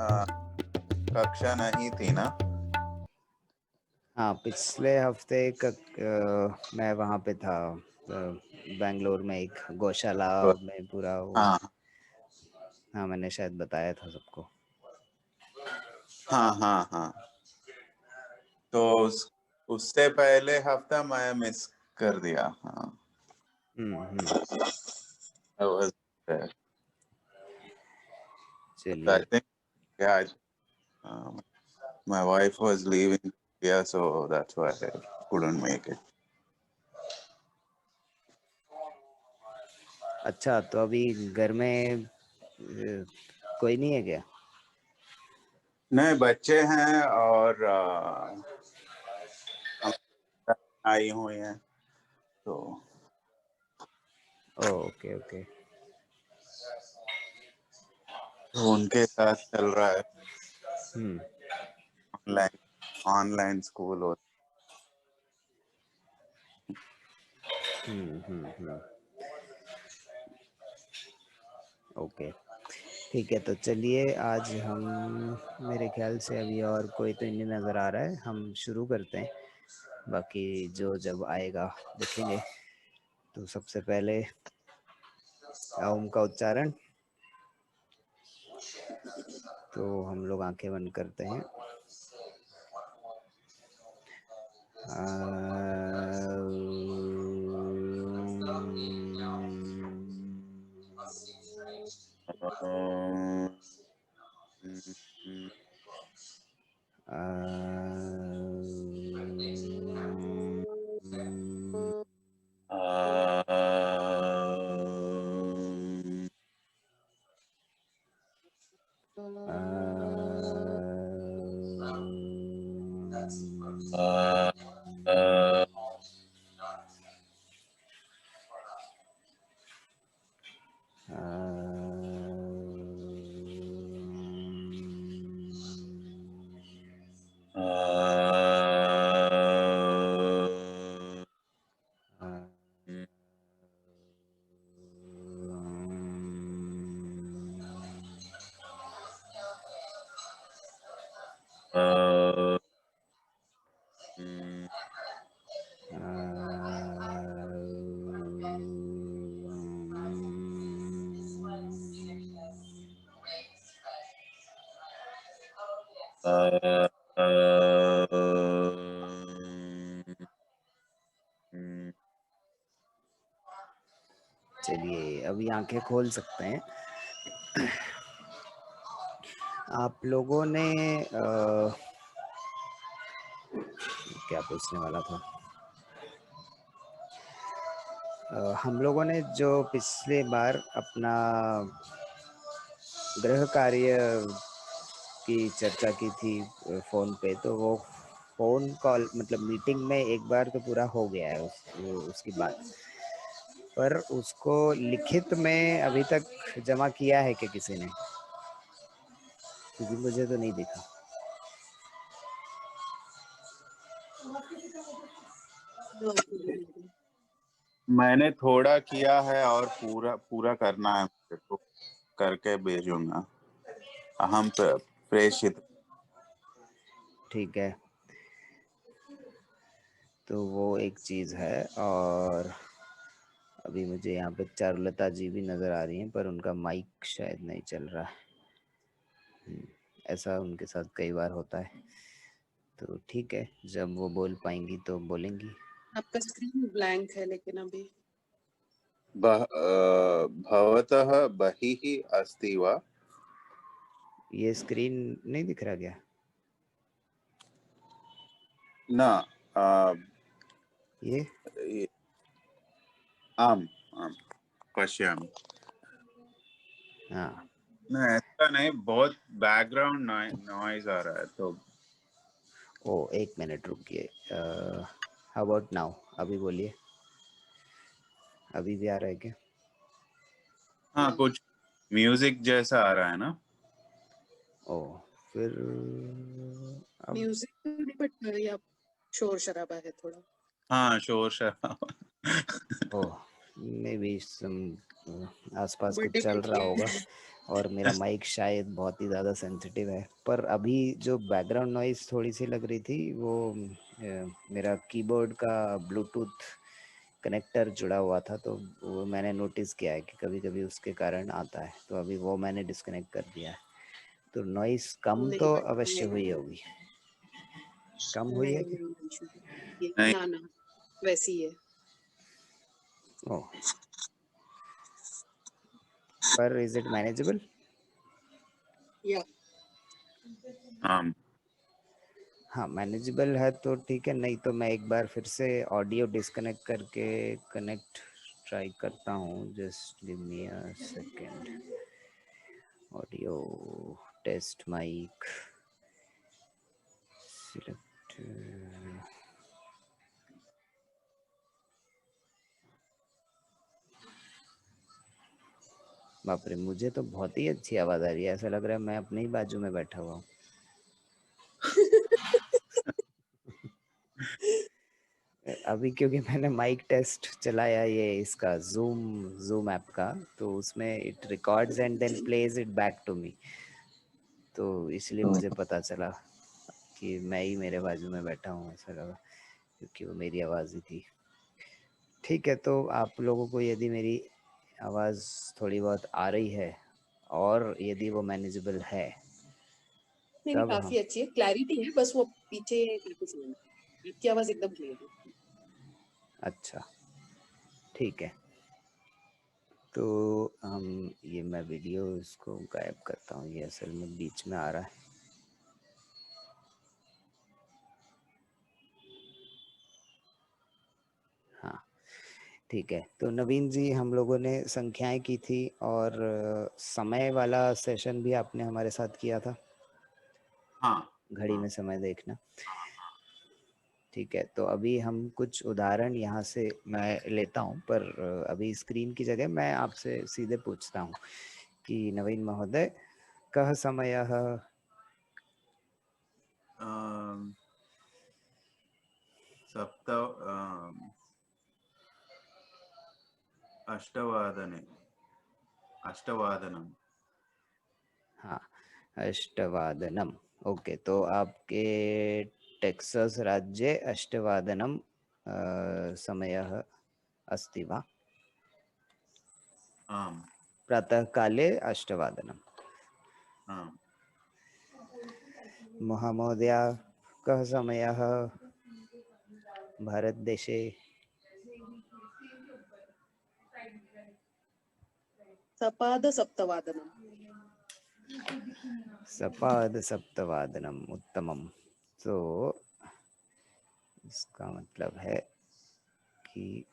कक्षा नहीं थी ना? हाँ, पिछले हफ्ते मैं वहाँ पे था, बेंगलोर में एक गौशाला में पूरा वो। हाँ हाँ, मैंने शायद बताया था सबको। हाँ हाँ हाँ। तो उससे पहले हफ्ता मैं मिस कर दिया। हाँ। I was there. I चलिए, think, yeah, my wife was leaving, yeah, so that's why I couldn't make it. अच्छा तो अभी घर में कोई नहीं है क्या? नहीं, बच्चे हैं और हम आई हुई हैं, तो ओके ओके। उनके साथ चल रहा है। हम्म ऑनलाइन ऑनलाइन स्कूल हो। हम्म। ओके, ठीक है। तो चलिए, आज हम, मेरे ख्याल से अभी और कोई तो नहीं नज़र आ रहा है, हम शुरू करते हैं। बाकी जो जब आएगा देखेंगे। तो सबसे पहले ओम का उच्चारण। तो हम लोग आंखें बंद करते हैं। चलिए, अभी आंखें खोल सकते हैं। आप लोगों ने क्या पूछने वाला था? हम लोगों ने जो पिछले बार अपना गृह कार्य की चर्चा की थी फ़ोन पे, तो वो फ़ोन कॉल मतलब मीटिंग में एक बार तो पूरा हो गया है उसकी बात। पर उसको लिखित में अभी तक जमा किया है कि किसी ने? क्योंकि मुझे तो नहीं दिखा। मैंने थोड़ा किया है और पूरा पूरा करना है मुझे, तो करके भेजूंगा। हम प्रेषित। ठीक है, तो वो एक चीज़ है। और अभी मुझे यहाँ पे चारुलता जी भी नज़र आ रही हैं, पर उनका माइक शायद नहीं चल रहा है। ऐसा उनके साथ कई बार होता है। तो ठीक है, जब वो बोल पाएंगी तो बोलेंगी। आपका स्क्रीन ब्लैंक है लेकिन अभी। भवतः बहिः अस्ति वा? ये स्क्रीन नहीं दिख रहा क्या? न। ये आम आम पश्यामि। हाँ, नहीं, ऐसा नहीं, बहुत बैकग्राउंड नॉइज आ रहा है तो। ओ एक मिनट रुकिए। How about now? अभी बोलिए, अभी भी आ रहा है क्या? हाँ, कुछ म्यूजिक जैसा आ रहा है ना। ओ, फिर अब म्यूजिक तो नहीं, बट या शोर शराबा है थोड़ा। हाँ, शोर शराबा। ओ, मे बी आसपास कुछ बर्थडे चल रहा पार्टी होगा। और मेरा माइक शायद बहुत ही ज़्यादा सेंसिटिव है, पर अभी जो बैकग्राउंड नॉइज़ थोड़ी सी लग रही थी वो मेरा कीबोर्ड का ब्लूटूथ कनेक्टर जुड़ा हुआ था, तो वो मैंने नोटिस किया है कि कभी कभी उसके कारण आता है, तो अभी वो मैंने डिस्कनेक्ट कर दिया है। तो नॉइज़ कम नहीं तो बट अवश्य हुई होगी। कम हुई है नहीं कि नहीं नहीं शुभ, ये नहीं, ना ना वैसी है। ओह, पर इज इट मैनेजेबल? या हाँ हाँ, मैनेजेबल है तो ठीक है, नहीं तो मैं एक बार फिर से ऑडियो डिस्कनेक्ट करके कनेक्ट ट्राई करता हूँ। Just give me a second. Audio test mic select. बाप रे, मुझे तो बहुत ही अच्छी आवाज़ आ रही है, ऐसा लग रहा है मैं अपने ही बाजू में बैठा हुआ हूँ। अभी क्योंकि मैंने माइक टेस्ट चलाया ये इसका जूम ऐप का, तो उसमें it records and then plays it back to me, तो इसलिए मुझे पता चला कि मैं ही मेरे बाजू में बैठा हूँ, ऐसा लगा, क्योंकि वो मेरी आवाज़ ही थी। ठीक है, तो आप लोगों को यदि मेरी आवाज़ थोड़ी बहुत आ रही है और यदि वो मैनेजेबल है, नहीं नहीं तब हम काफी अच्छी है, क्लैरिटी है, बस वो पीछे बिल्कुल साउंड है, आपकी आवाज एकदम क्लियर है। अच्छा ठीक है, तो हम ये मैं वीडियो इसको गायब करता हूँ, ये असल में बीच में आ रहा है। हाँ ठीक है, तो नवीन जी, हम लोगों ने संख्याएं की थी और समय वाला सेशन भी आपने हमारे साथ किया था, हाँ घड़ी में समय देखना। ठीक है, तो अभी हम कुछ उदाहरण यहाँ से मैं लेता हूँ, पर अभी स्क्रीन की जगह मैं आपसे सीधे पूछता हूँ कि नवीन महोदय, कः समयः? सप्त अष्टवादने अष्टवादनम। हाँ, अष्टवादनम। ओके, तो आपके टेक्सास राज्ये अष्टवादनम समयः अस्ति वा? आम् प्रातःकाले अष्टवादनम। आम् महामहोदय, कः समयः भारतदेशे? सपाद सप्तवादनम। सपादसप्तवादनम, उत्तमम। तो इसका मतलब है कि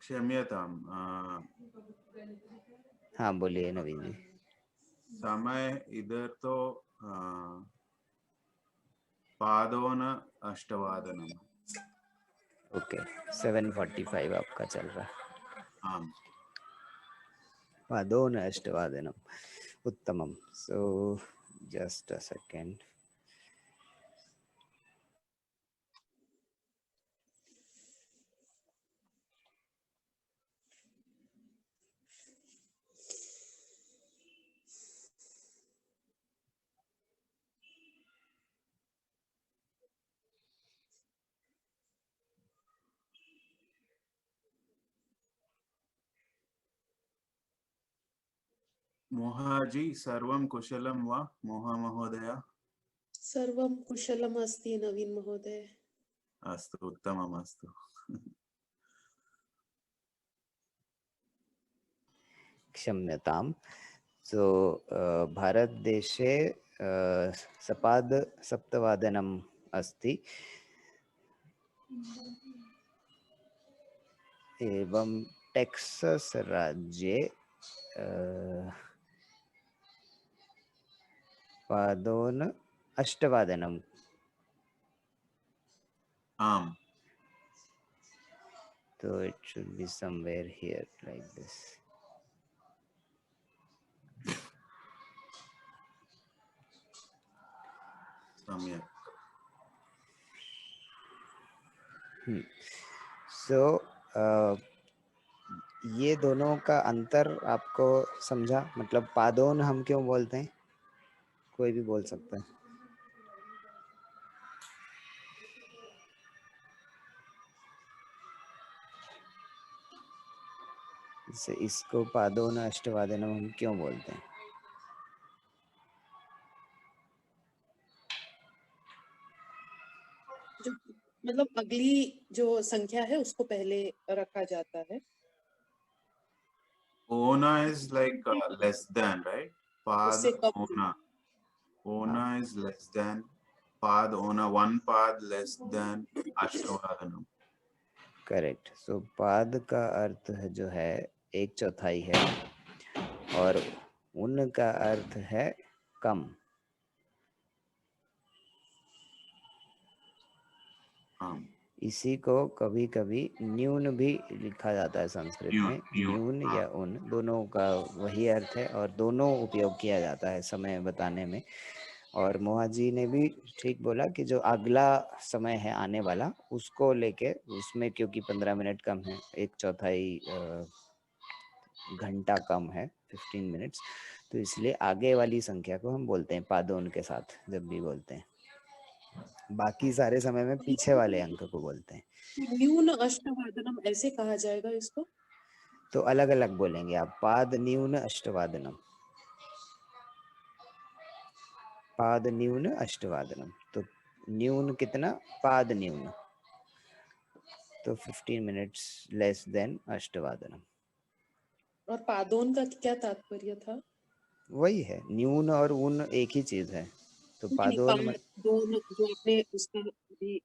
क्षम्यताम्, हाँ बोलिए नवीन जी। समय इधर तो पादोन अष्टवादनम। ओके, 7:45 आपका चल रहा है। आम् पादोन अष्टवादनम, उत्तमम। So just a second. मोहाजी, सर्वं कुशलं वा मोहा महोदय? सर्वं कुशलम् अस्ति नवीन महोदय। अस्तु, उत्तमम् अस्तु। क्षम्यताम्। सो भारतदेशे सपाद सप्तवादनम् अस्ति, एवं टेक्सास राज्ये पादोन अष्टवादनम। आम् तो it should be somewhere here like this. सम्यक। सो ये दोनों का अंतर आपको समझा? मतलब पादोन हम क्यों बोलते हैं? कोई भी बोल सकता है। जैसे इसको पादोन अष्टवादनम हम क्यों बोलते हैं? जो मतलब अगली जो संख्या है उसको पहले रखा जाता है। Ona is like less than, right? Pad उससे कम ona. Ona is less than. Pad ona, one pad less than Ashtavadanam. Correct. So पाद का अर्थ है जो है 1/4 है और उन का अर्थ है कम। इसी को कभी कभी न्यून भी लिखा जाता है संस्कृत में। न्यून या उन दोनों का वही अर्थ है और दोनों उपयोग किया जाता है समय बताने में। और मोहा जी ने भी ठीक बोला कि जो अगला समय है आने वाला उसको लेके, उसमें क्योंकि 15 मिनट कम है, 1/4 घंटा कम है, 15 मिनट्स, तो इसलिए आगे वाली संख्या को हम बोलते हैं पादोन के साथ जब भी बोलते हैं। बाकी सारे समय में पीछे वाले अंक को बोलते हैं। न्यून अष्टवादनम ऐसे कहा जाएगा इसको? तो अलग अलग बोलेंगे आप, पाद न्यून अष्टवादनम, पाद न्यून अष्टवादनम। तो न्यून कितना? पाद न्यून, तो 15 मिनट्स लेस देन अष्टवादनम। और पादोन का क्या तात्पर्य था? वही है, न्यून और उन एक ही चीज है। तो पादोन पादोन जो आपने उसका भी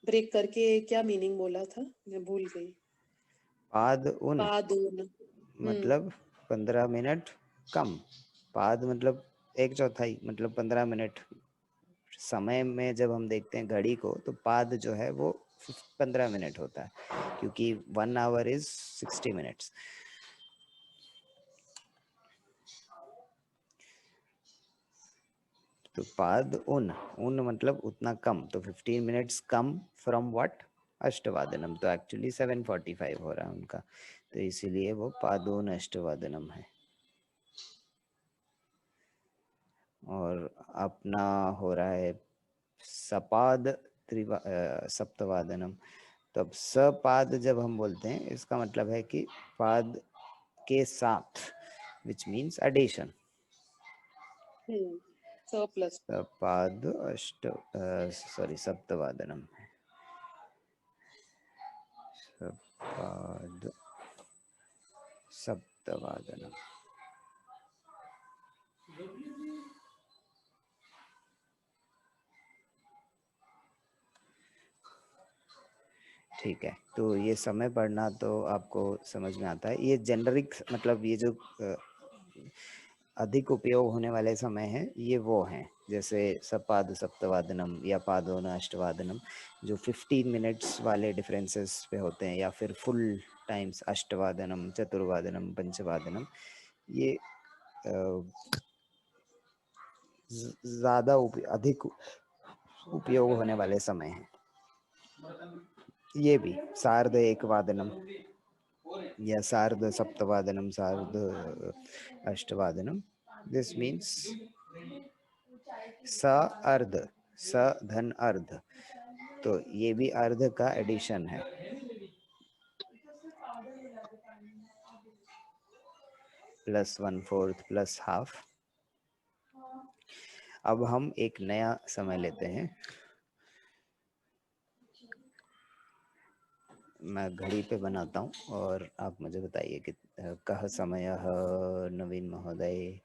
ब्रेक करके क्या मीनिंग बोला था, मैं भूल गई। पाद उन पादोन मतलब 15 मिनट कम। पाद मतलब 1/4 मतलब 15 मिनट। समय में जब हम देखते हैं घड़ी को तो पाद जो है वो 15 मिनट होता है, क्योंकि 1 आवर इज 60 मिनट्स। तो पाद उन, उन मतलब उतना कम, तो 15 मिनट्स कम फ्रॉम व्हाट? अष्टवादनम। तो एक्चुअली 7:45 हो रहा है उनका, तो इसीलिए वो पादोन अष्टवादनम है। और अपना हो रहा है सपाद सप्तवादनम। तो अब सपाद जब हम बोलते हैं इसका मतलब है कि पाद के साथ, विच मीन्स एडिशन। सपाद सप्तवादनम है। सपाद सप्तवादनम। ठीक है, तो ये समय पढ़ना तो आपको समझ में आता है। ये जेनरिक मतलब ये जो अधिक उपयोग होने वाले समय हैं ये वो हैं, जैसे सपाद सप्तवादनम या पादोन अष्टवादनम, जो 15 मिनट्स वाले डिफरेंसेस पे होते हैं, या फिर फुल टाइम्स अष्टवादनम, चतुर्वादनम, पंचवादनम। ये ज़्यादा अधिक उपयोग होने वाले समय हैं। ये भी सार्ध एक वादनम या सार्ध सप्तवादनम, सार्ध अष्टवादनम, दिस मीन्स स अर्ध, स धन अर्ध, तो ये भी अर्ध का एडिशन है। +1/4 प्लस हाफ। अब हम एक नया समय लेते हैं। मैं घड़ी पे बनाता हूँ और आप मुझे बताइए कि कह समय नवीन महोदय।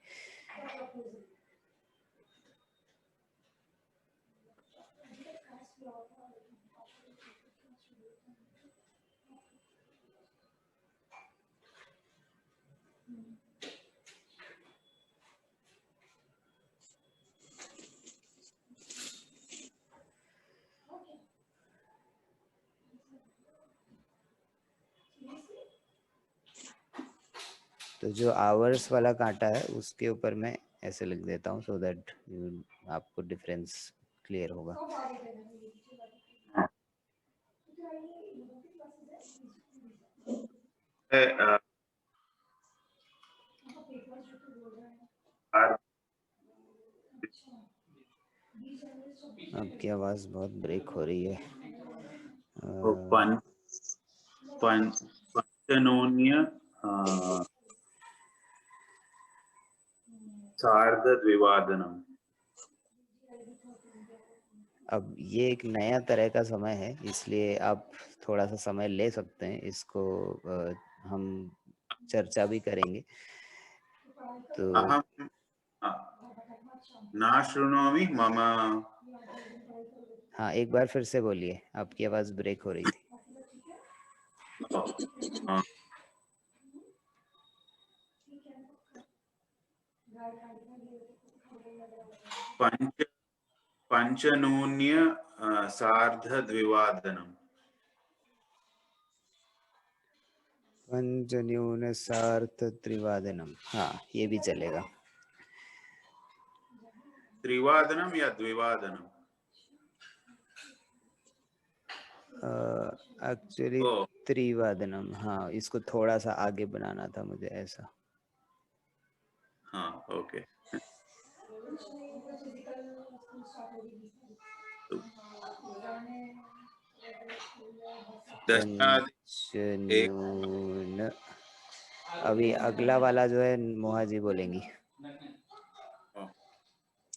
तो जो आवर्स वाला कांटा है उसके ऊपर मैं ऐसे लिख देता हूँ, सो दैट आपको डिफरेंस क्लियर होगा। आपकी आवाज बहुत ब्रेक हो रही है। पंचनोन्य सार्धद्विवादनम। अब ये एक नया तरह का समय है, इसलिए आप थोड़ा सा समय ले सकते हैं। इसको हम चर्चा भी करेंगे। तो अहम न शृणोमि मम। हाँ, एक बार फिर से बोलिए, आपकी आवाज ब्रेक हो रही थी। पंचनोन्य सार्धद्विवादनम। पंचन्यून सार्थ त्रिवादनम, हाँ ये भी चलेगा। त्रिवादनम या द्विवादनम? एक्चुअली त्रिवादनम, हाँ इसको थोड़ा सा आगे बनाना था मुझे ऐसा। हाँ ओके। पंचन्यून, अभी अगला वाला जो है मोहा जी बोलेंगी।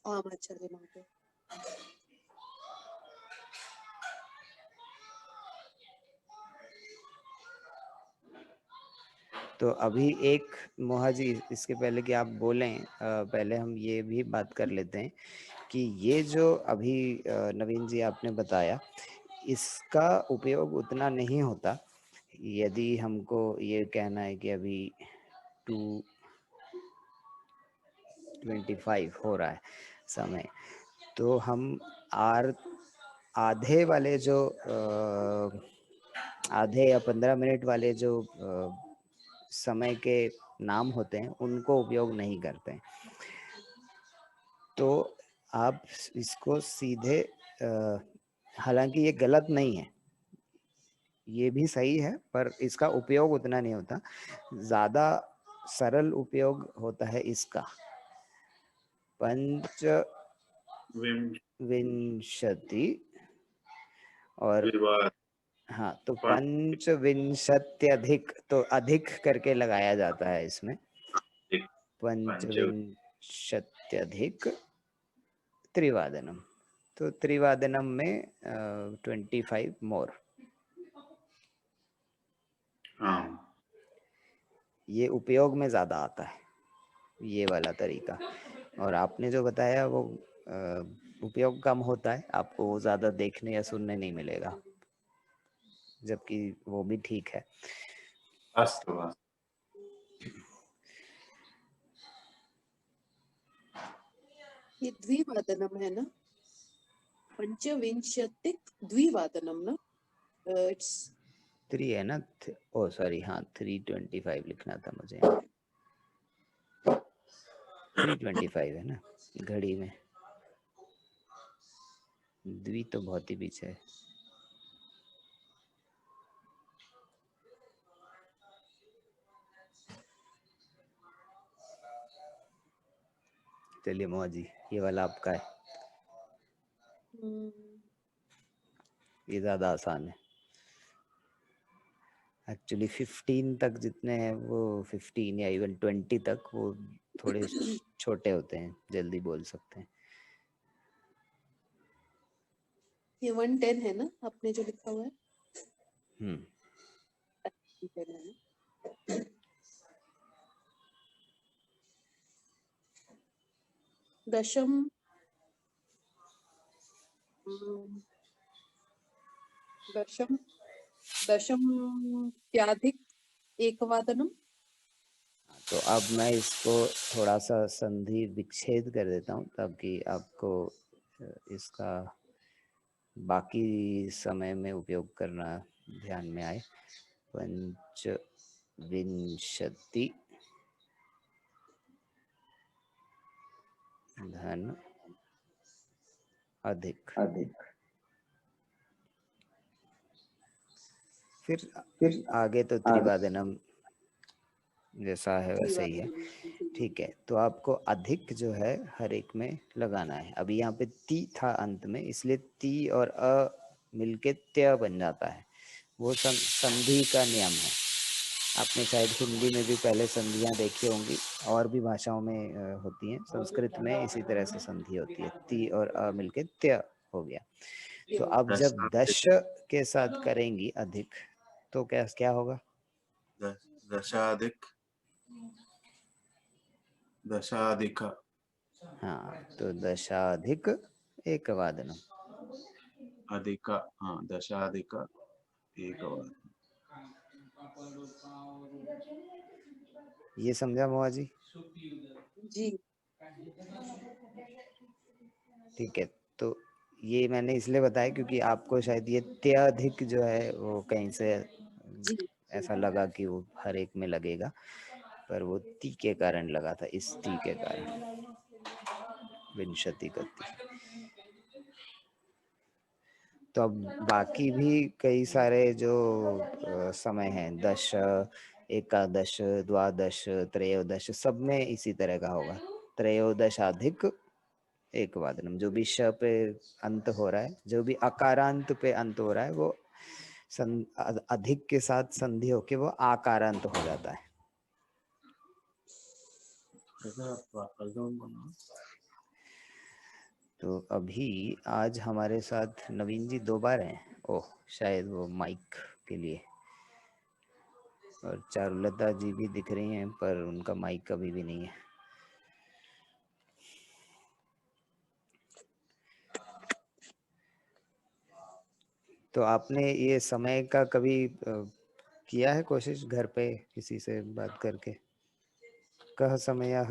आचार्य महोदय। तो अभी एक मोहा जी, इसके पहले कि आप बोलें, पहले हम ये भी बात कर लेते हैं कि ये जो अभी नवीन जी आपने बताया, इसका उपयोग उतना नहीं होता। यदि हमको ये कहना है कि अभी 2:25 हो रहा है समय, तो हम आधे वाले जो आधे या 15 मिनट वाले जो समय के नाम होते हैं उनको उपयोग नहीं करते हैं। तो आप इसको सीधे, हालांकि ये गलत नहीं है, ये भी सही है, पर इसका उपयोग उतना नहीं होता। ज्यादा सरल उपयोग होता है इसका। पंचविंशति और हाँ, तो पंचविंशत्यधिक, तो अधिक करके लगाया जाता है इसमें। पंचविंशत्यधिक त्रिवादनम, तो त्रिवादनम में 25 मोर। ये उपयोग में ज्यादा आता है ये वाला तरीका, और आपने जो बताया वो उपयोग कम होता है, आपको वो ज्यादा देखने या सुनने नहीं मिलेगा, जबकि वो भी ठीक है। अस्तु। ये द्विवादनम है ना? पंचविंशतिक द्विवादनम ना? इट्स 3 है ना? ओ सॉरी, हाँ 3:25 लिखना था मुझे। 3:25 है ना घड़ी में, द्वि तो बहुत ही पीछे है। चलिए मोहा जी, ये वाला आपका है, ये ज्यादा आसान है। एक्चुअली 15 तक जितने हैं वो 15 या इवन 20 तक वो थोड़े छोटे होते हैं, जल्दी बोल सकते हैं। ये 110 है ना आपने जो लिखा हुआ है? दशम दशम्याधिक एकवादनम। तो अब मैं इसको थोड़ा सा संधि विच्छेद कर देता हूँ ताकि आपको इसका बाकी समय में उपयोग करना ध्यान में आए। पंचविंशति धन अधिक। अधिक। फिर आगे तो त्रिवादनम जैसा है वैसे ही है। त्रिवादनम। ठीक है, तो आपको अधिक जो है हर एक में लगाना है। अभी यहाँ पे ती था अंत में, इसलिए ती और अ मिलके त्य बन जाता है। वो संधि का नियम है। आपने शायद हिंदी में भी पहले संधियाँ देखी होंगी, और भी भाषाओं में होती हैं। संस्कृत में इसी तरह से संधि होती है, ती और अ मिलके त्य हो गया। तो अब जब दश के साथ करेंगी अधिक, तो क्या क्या होगा? दशाधिक, दशाधिक। हाँ, तो दशाधिक एकवादनम। अधिक, हाँ, दशाधिक एकवादनम। ये समझा मोहा जी? जी। ठीक है, तो ये मैंने इसलिए बताया क्योंकि आपको शायद ये त्यधिक जो है वो कहीं से जी ऐसा लगा कि वो हर एक में लगेगा, पर वो ती के कारण लगा था, इस ती के कारण, विंशति गति। तो अब बाकी भी कई सारे जो समय हैं, दश, एकादश, द्वादश, त्रयोदश, सब में इसी तरह का होगा। त्रयोदशाधिक एकवादनम, जो भी श पे अंत हो रहा है, जो भी अकारांत पे अंत हो रहा है, वो अधिक के साथ संधि होके वो आकारांत हो जाता है। तो अभी आज हमारे साथ नवीन जी 2 बार हैं। ओह, शायद वो माइक के लिए। और चारुलता जी भी दिख रही हैं, पर उनका माइक कभी भी नहीं है। तो आपने ये समय का कभी किया है कोशिश घर पे किसी से बात करके? कह समयः?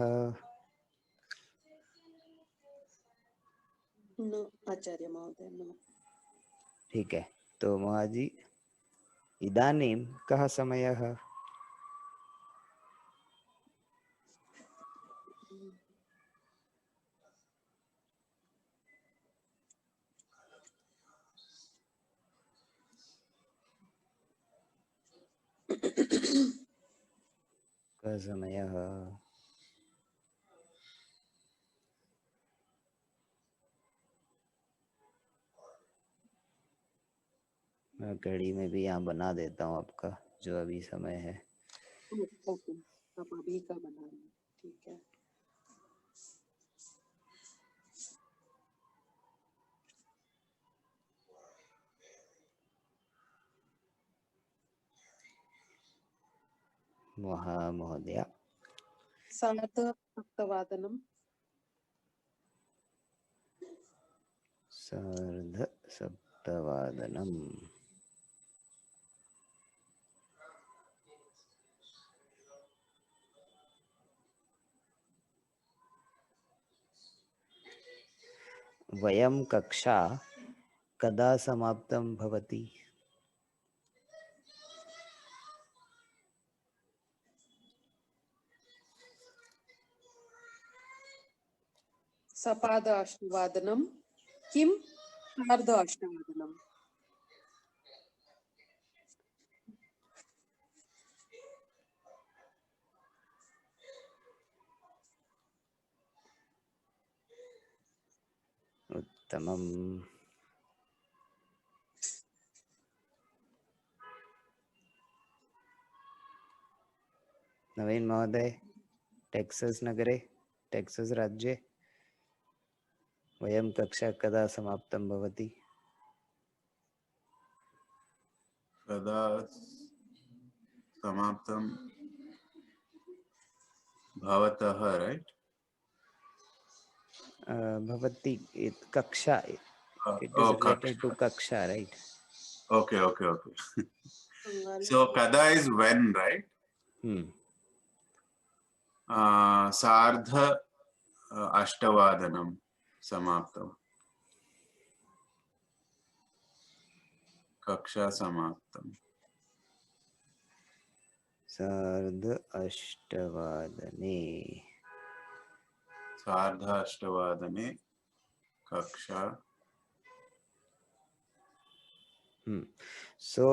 न आचार्य महोदय, न। ठीक है, तो महाजी इदानीं कः समयः? कः समयः? मैं घड़ी में भी यहाँ बना देता हूँ आपका जो अभी समय है। ओके, आप अभी का बना रहे हैं, ठीक है। महोदया। सार्धसप्तवादनम। सार्धसप्तवादनम। वयं कक्षा कदा समाप्तं भवति? सपाद अष्टवादनम किम सार्ध अष्टवादनम। उत्तमम्। नवीन महोदय, टेक्सास नगरे, टेक्सास राज्ये वयं कक्षा कदा समाप्तं भवति? कदा समाप्तं भवतः, राइट? भवति कक्षा, it is related to kaksha, right? Okay. So kada is when, right? सार्ध अष्टवादनम समाप्तम, कक्षा समाप्तम। सार्ध अष्टवादने। सार्ध अष्टवादने कक्षा सो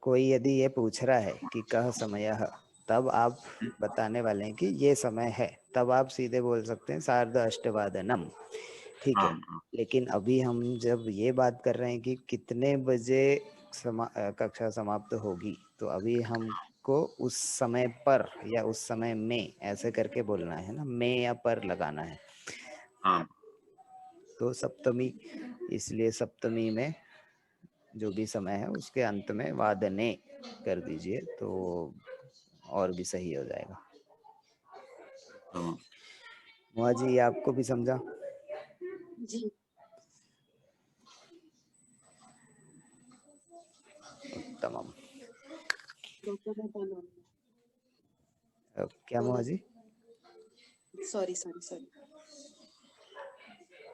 कोई यदि ये पूछ रहा है कि कह समयः, तब आप बताने वाले हैं कि ये समय है, तब आप सीधे बोल सकते हैं सार्ध अष्टवादनम, ठीक है। लेकिन अभी हम जब ये बात कर रहे हैं कि कितने बजे कक्षा समाप्त होगी, तो अभी हमको उस समय पर या उस समय में ऐसे करके बोलना है ना, में या पर लगाना है। तो सप्तमी, इसलिए सप्तमी में जो भी समय है उसके अंत में वादने कर दीजिए तो और भी सही हो जाएगा। मोहा जी, आपको भी समझा? जी। तमाम। डॉक्टर क्या मोहा जी? सॉरी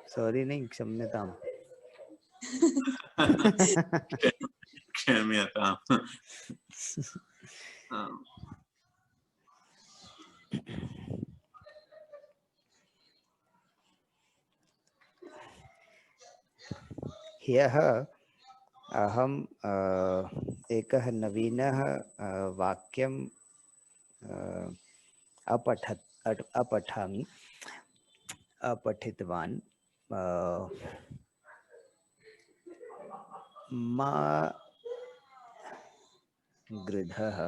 सॉरी नहीं, क्षम्यताम। क्षम्यताम। ह्यः अहम एकः नवीनः वाक्यं अपठितवान्। मा गृधः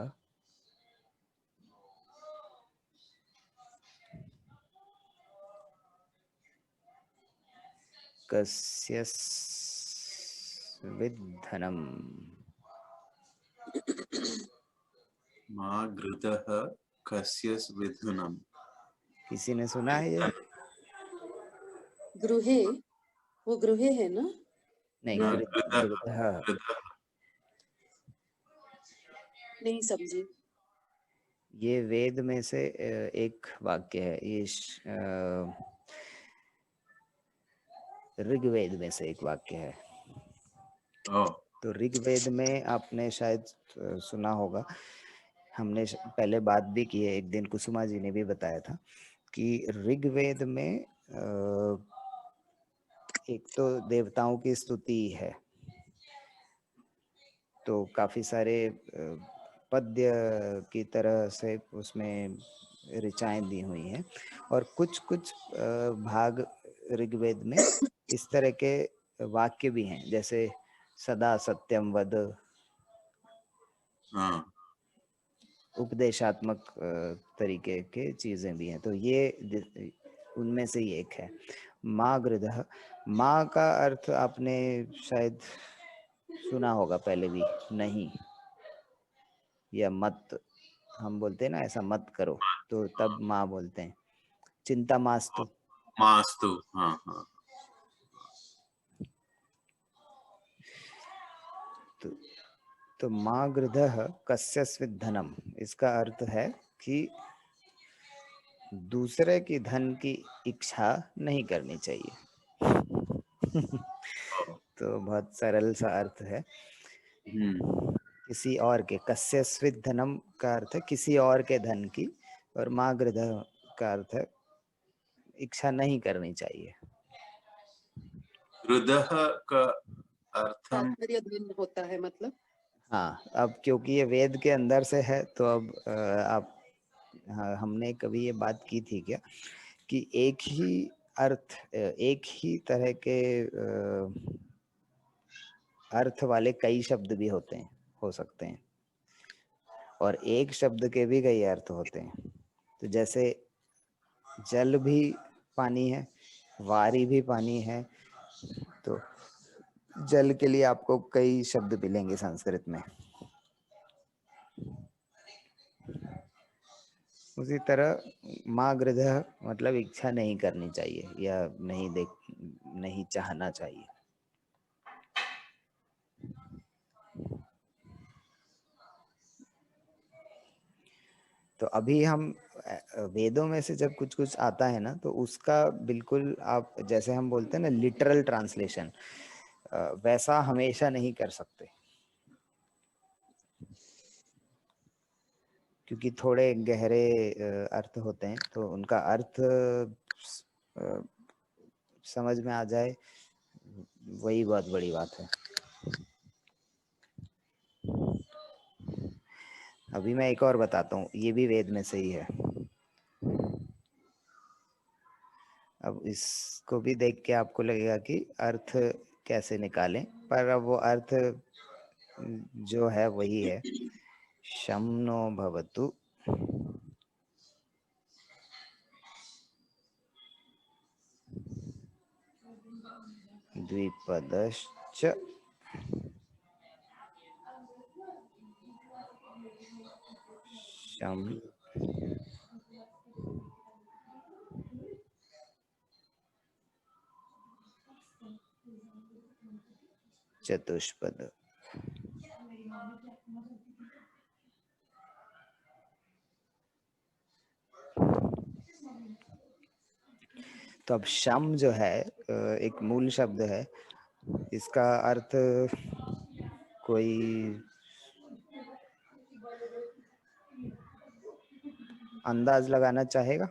कस्य विद्धनम्। मा गृधः कस्य विद्धनम्। किसी ने सुना है ये? गृहे, वो गृहे है ना? नहीं, गृधः नहीं समझी। ये वेद में से एक वाक्य है, ये ऋग्वेद में से एक वाक्य है। तो ऋग्वेद में आपने शायद सुना होगा, हमने पहले बात भी की है, एक दिन कुसुमा जी ने भी बताया था कि ऋग्वेद में एक तो देवताओं की स्तुति है, तो काफी सारे पद्य की तरह से उसमें ऋचाएं दी हुई हैं, और कुछ कुछ भाग ऋग्वेद में इस तरह के वाक्य भी हैं, जैसे सदा सत्यम वद, उपदेशात्मक तरीके के चीजें भी हैं। तो ये उनमें से ही एक है। माँ गृधः, माँ का अर्थ आपने शायद सुना होगा पहले भी, नहीं या मत, हम बोलते हैं ना ऐसा मत करो, तो तब माँ बोलते हैं। चिंता मास्तु, मास्तु। तो माँ गृधः कस्य स्विद्धनम, इसका अर्थ है कि दूसरे की धन की इच्छा नहीं करनी चाहिए। तो बहुत सरल सा अर्थ है। किसी और के, कस्य स्विद्धनम का अर्थ है किसी और के धन की, और माँ गृधः का अर्थ है इच्छा नहीं करनी चाहिए। गृधः का अर्थ तात्पर्य भिन्न होता है मतलब। हाँ, अब क्योंकि ये वेद के अंदर से है, तो अब आप, हाँ, हमने कभी ये बात की थी क्या कि एक ही अर्थ, एक ही तरह के अर्थ वाले कई शब्द भी होते हैं, हो सकते हैं, और एक शब्द के भी कई अर्थ होते हैं। तो जैसे जल भी पानी है, वारी भी पानी है, तो जल के लिए आपको कई शब्द मिलेंगे संस्कृत में। उसी तरह माँ गृधः मतलब इच्छा नहीं करनी चाहिए या नहीं चाहना चाहिए। तो अभी हम वेदों में से जब कुछ कुछ आता है ना, तो उसका बिल्कुल आप, जैसे हम बोलते हैं ना लिटरल ट्रांसलेशन, वैसा हमेशा नहीं कर सकते, क्योंकि थोड़े गहरे अर्थ होते हैं, तो उनका अर्थ समझ में आ जाए, वही बहुत बड़ी बात है। अभी मैं एक और बताता हूँ, ये भी वेद में से ही है। अब इसको भी देख के आपको लगेगा कि अर्थ कैसे निकालें, पर अब वो अर्थ जो है वही है। शं नो भवतु द्विपदश्च शं चतुष्पद। तो अब शम जो है एक मूल शब्द है, इसका अर्थ कोई अंदाज लगाना चाहेगा?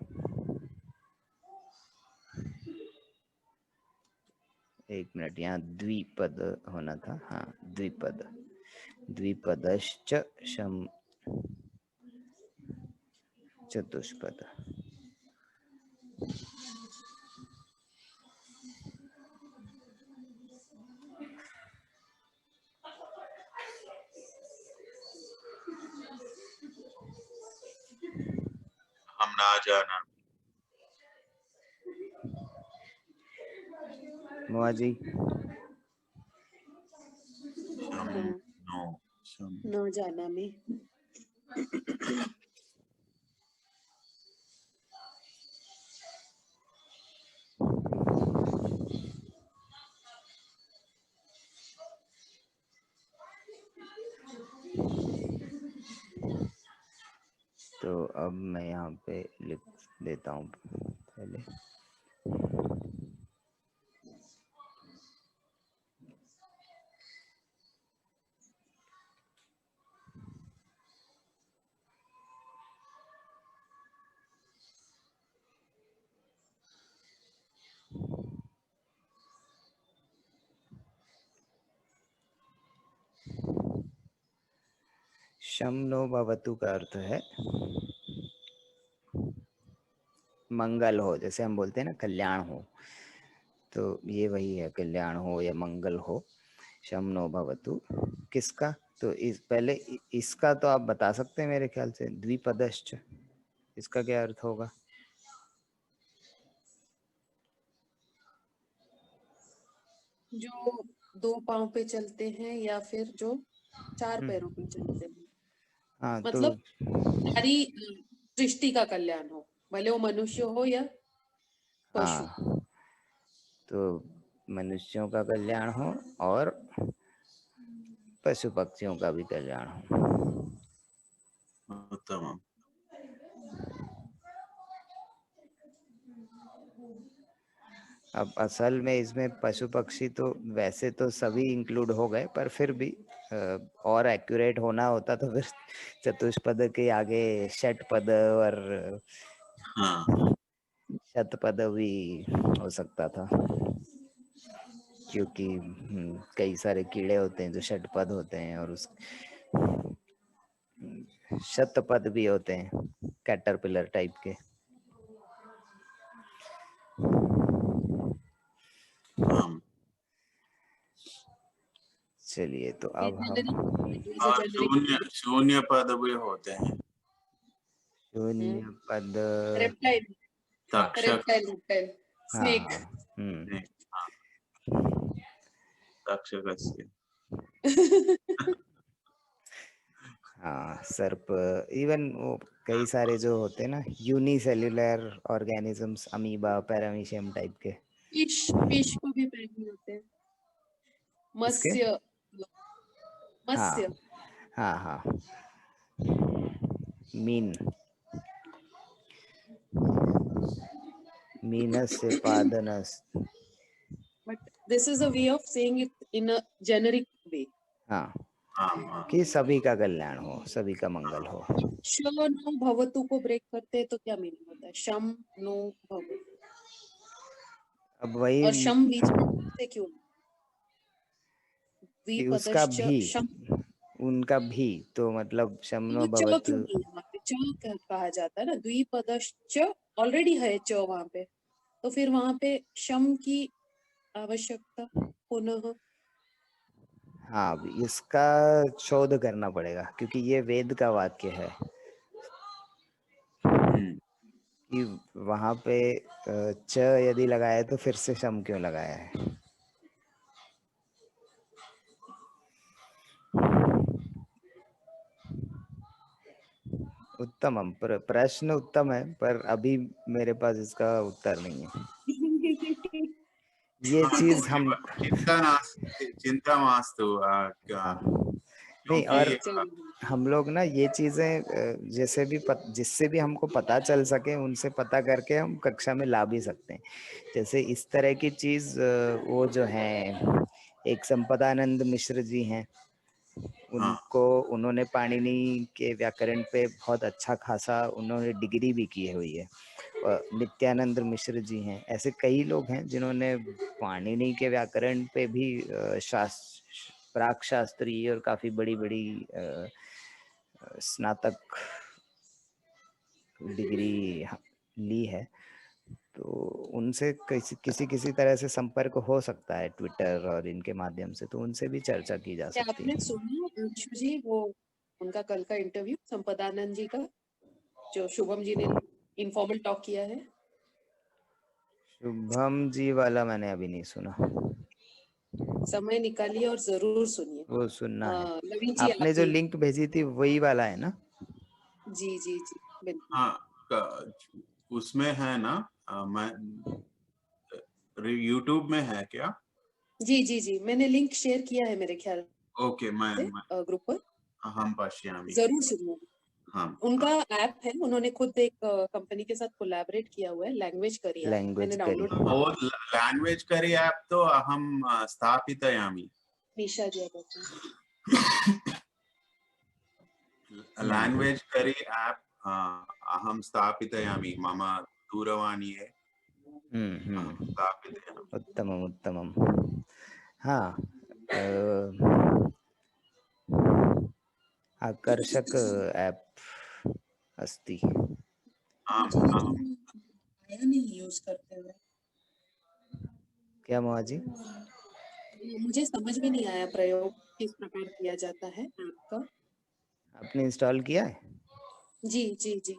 एक मिनट, यहाँ द्विपद होना था। हाँ, द्विपद। द्विपदश्च शम चतुष्पद। हम ना जाना। मोआ जी, शम नो शम न जाना में तो अब मैं यहाँ पे लिख देता हूँ पहले। शम नो भवतु का अर्थ है मंगल हो, जैसे हम बोलते हैं ना कल्याण हो, तो ये वही है, कल्याण हो या मंगल हो। शम नो भवतु किसका? तो इस पहले इसका तो आप बता सकते हैं मेरे ख्याल से, द्विपदश्च, इसका क्या अर्थ होगा? जो दो पांव पे चलते हैं या फिर जो चार पैरों पे चलते हैं, हाँ तो मतलब सारी सृष्टि का कल्याण हो, भले वो मनुष्य हो या पशु। हाँ, तो मनुष्यों का कल्याण हो और पशु पक्षियों का भी कल्याण हो। उत्तम। अब असल में इसमें पशु पक्षी तो वैसे तो सभी इंक्लूड हो गए, पर फिर भी और एक्यूरेट होना होता तो फिर चतुष्पद के आगे षटपद और हाँ शतपद भी हो सकता था, क्योंकि कई सारे कीड़े होते हैं जो षटपद होते हैं और उस शतपद भी होते हैं, कैटरपिलर टाइप के। हाँ। चलिए, तो ये अब हम और जेनरिक शून्य पद भी होते हैं। शून्य पद, रेप्टाइल, तक्षक। Reptile, snake. हाँ, हाँ, तक्षकस्य। हाँ, सर्प, इवन वो कई सारे जो होते हैं ना unicellular organisms, amoeba, paramecium type के। फिश को भी पैर होते हैं। इसके मत्स्य, हाँ मत्स्य। हाँ हाँ, mean, मीनस्य पादनस। But this is a way of saying it in a generic way. हाँ, हाँ, कि सभी का कल्याण हो, सभी का मंगल हो। शम नो भवतु को ब्रेक करते हैं तो क्या मीनिंग होता है? शम नो भवतु, अब वही और शम बीच में से क्यों? कि उसका द्विपदश्च भी, शम, उनका भी तो मतलब शमनो वो च भवतु क्यों नहीं है वहाँ पे? कहा जाता है ना, द्विपदश्च ऑलरेडी है च वहाँ पे, तो फिर वहाँ पे शम की आवश्यकता पुनः। हाँ, अब इसका शोध करना पड़ेगा क्योंकि ये वेद का वाक्य है कि वहाँ पे च यदि लगाया तो फिर से शम क्यों लगाया है। उत्तमम, प्रश्न उत्तम है पर अभी मेरे पास इसका उत्तर नहीं है। ये चीज हम चिंता मास्तु नहीं, और क्योंकि हम लोग ना ये चीजें जैसे भी जिससे भी हमको पता चल सके उनसे पता करके हम कक्षा में ला भी सकते हैं। जैसे इस तरह की चीज वो जो है एक संपदानंद मिश्र जी हैं, उन्होंने पाणिनि के व्याकरण पे बहुत अच्छा खासा उन्होंने डिग्री भी की हुई है। नित्यानंद मिश्र जी हैं, ऐसे कई लोग हैं जिन्होंने पाणिनि के व्याकरण पे भी प्राक शास्त्रीय और काफी बड़ी बड़ी स्नातक डिग्री ली है। तो उनसे किसी तरह से संपर्क हो सकता है ट्विटर और इनके माध्यम से, तो उनसे भी चर्चा की जा क्या सकती आपने है। सुना अंशु जी वो उनका कल का इंटरव्यू संपदानंद जी का, जो शुभम जी ने इनफॉर्मल टॉक किया है? शुभम जी वाला मैंने अभी नहीं सुना। समय निकालिए और जरूर सुनिए। वो सुनना है। नवीन जी आप आपने जो भी। लिंक भेजी थी वही वाला है ना? जी जी जी बिल्कुल। हाँ, उसमें है ना, मैं यूट्यूब में है क्या? जी जी जी मैंने लिंक शेयर किया है मेरे ख्याल ओके, से ग्रुप पर, हम पश्यामि। जरूर सुनिए। हाँ, उनका ऐप है, उन्होंने खुद एक कंपनी के साथ कोलैबोरेट किया हुआ है, लैंग्वेज करियर, मैंने करी। डाउनलोड वो लैंग्वेज करी ऐप तो अहम स्थापितयामि। निशा जी आप लैंग्वेज करी ऐप अहम स्थापितयामि मम दूरवाण्ये स्थापितयामि। उत्तमम् उत्तमम्। हाँ, आकर्षक ऐप अस्ति। आया नहीं यूज करते हुए, क्या मोहा जी? मुझे समझ में नहीं आया प्रयोग किस प्रकार किया जाता है ऐप का। आपने इंस्टॉल किया है? जी जी जी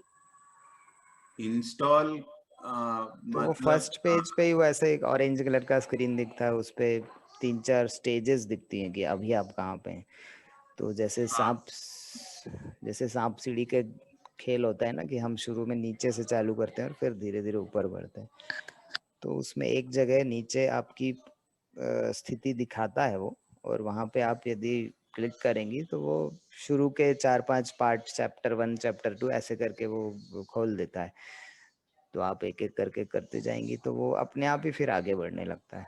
इंस्टॉल तो वो मतलब फर्स्ट पेज पे ही वैसे एक ऑरेंज कलर का स्क्रीन दिखता है, उस पे 3-4 स्टेजेस दिखती हैं कि अभी आप कहाँ पे हैं। तो जैसे सांप सीढ़ी के खेल होता है ना कि हम शुरू में नीचे से चालू करते हैं और फिर धीरे धीरे ऊपर बढ़ते हैं, तो उसमें एक जगह नीचे आपकी स्थिति दिखाता है वो, और वहाँ पे आप यदि क्लिक करेंगी तो वो शुरू के 4-5 पार्ट, चैप्टर 1 चैप्टर 2 ऐसे करके वो खोल देता है। तो आप एक एक करके करते जाएंगी तो वो अपने आप ही फिर आगे बढ़ने लगता है।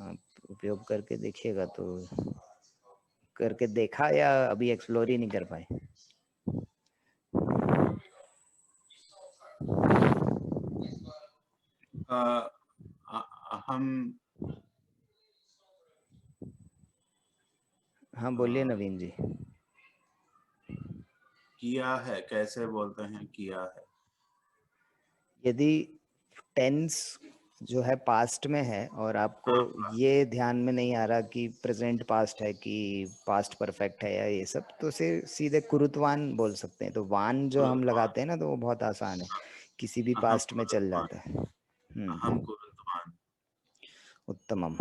आप उपयोग करके देखिएगा। तो करके देखा या अभी एक्सप्लोर ही नहीं कर पाए? हम हाँ बोलिए नवीन जी। किया है, कैसे बोलते हैं किया है? यदि टेंस जो है पास्ट में है और आपको ये ध्यान में नहीं आ रहा कि प्रेजेंट पास्ट है कि पास्ट परफेक्ट है या ये सब, तो सीधे कुरुतवान बोल सकते हैं। तो वान जो हम लगाते हैं ना, तो वो बहुत आसान है, किसी भी अहम पास्ट में चल जाता है। अहम कुरुतवान्। उत्तमम।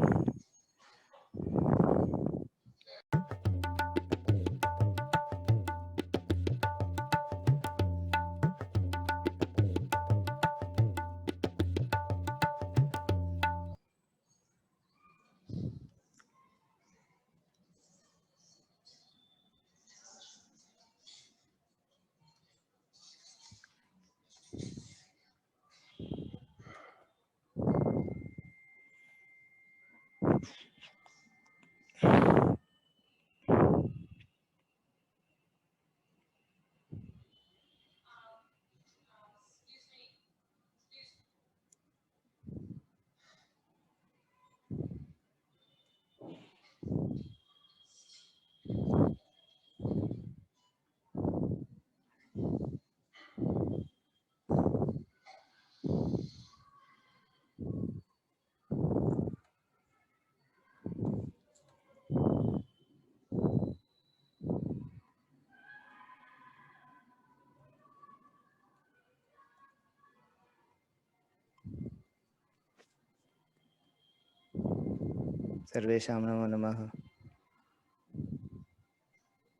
सर्वेषां नमो नमः।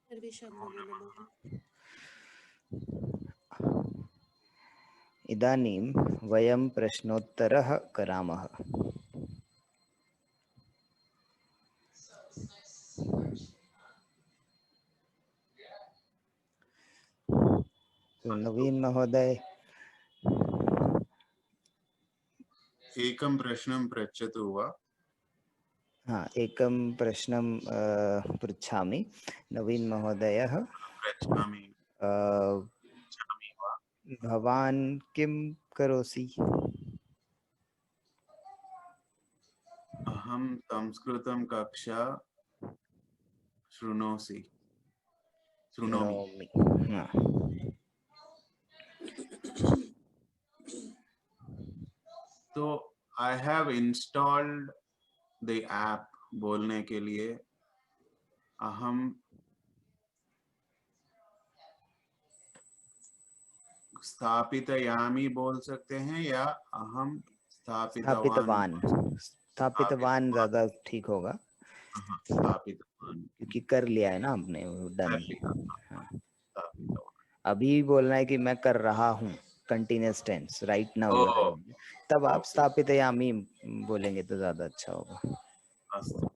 सर्वेषां नमो नमः। इदानीं वयं प्रश्नोत्तरः करामः। तो नवीन महोदय एकं प्रश्नं पृच्छतु वा? हाँ, एकं प्रश्नं पृच्छामि। नवीन महोदयः पृच्छामि वा? भवान् किं करोसि? अहं संस्कृतं कक्षा शृणोमि। शृणोमि। हाँ। तो I have installed the app बोलने के लिए। अहम स्थापितयामि बोल सकते हैं या अहम स्थापितवान स्थापितवान ज़्यादा ठीक होगा स्थापितवान क्योंकि कर लिया है ना आपने, वो डन कर है। लिया। हाँ। स्थापितवान। अभी बोलना है कि मैं कर रहा हूँ, continuous tense, right now you are, तब आप स्थापितयामि बोलेंगे तो ज़्यादा अच्छा होगा। अस्तु।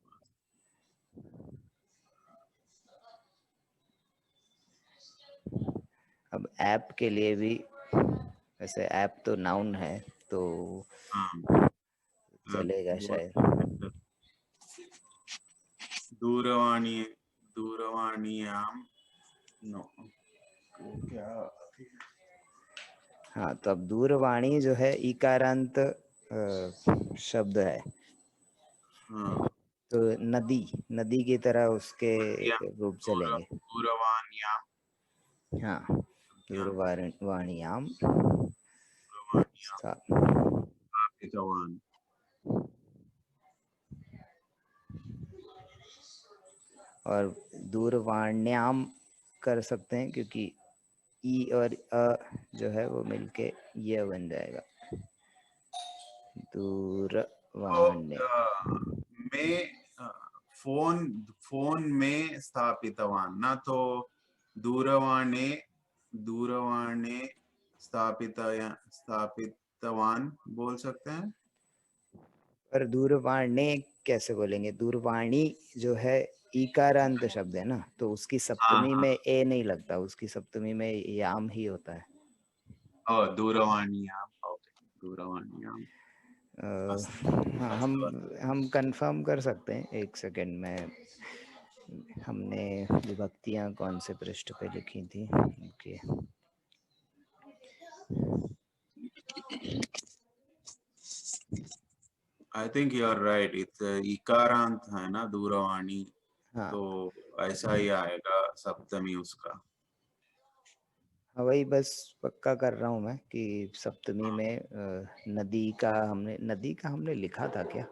अब ऐप के लिए भी, वैसे ऐप तो नाउन है तो चलेगा शायद। दूरवाणीयां नो क्या? हाँ, तो अब दूरवाणी जो है इकारांत शब्द है। हाँ, तो नदी, नदी की तरह उसके रूप चलेंगे। दूरवाण्यां। हाँ, दूरवाणीयां स्थापितवान। और दूरवाण्यां कर सकते हैं क्योंकि ई और अ जो है वो मिलके ये बन जाएगा दूरवाण्य। मैं फोन में स्थापितवान ना, तो दूरवाणे दूरवाणे स्थापितवान बोल सकते हैं। पर दूरवाणे कैसे बोलेंगे? दूरवाणी जो है इकारांत शब्द है ना, तो उसकी सप्तमी में ए नहीं लगता, उसकी सप्तमी में याम ही होता है। दूरवाण्यां। ओके, दूरवाण्यां। हाँ, हम कंफर्म कर सकते हैं। एक सेकंड में, हमने विभक्तियाँ कौन से पृष्ठ पे लिखी थी? Okay, I think you are right, it's इकारांत है ना दूरवाणी। हाँ, तो ऐसा ही आएगा सप्तमी उसका। हाँ, वही बस पक्का कर रहा हूँ मैं कि सप्तमी में नदी का हमने लिखा था क्या?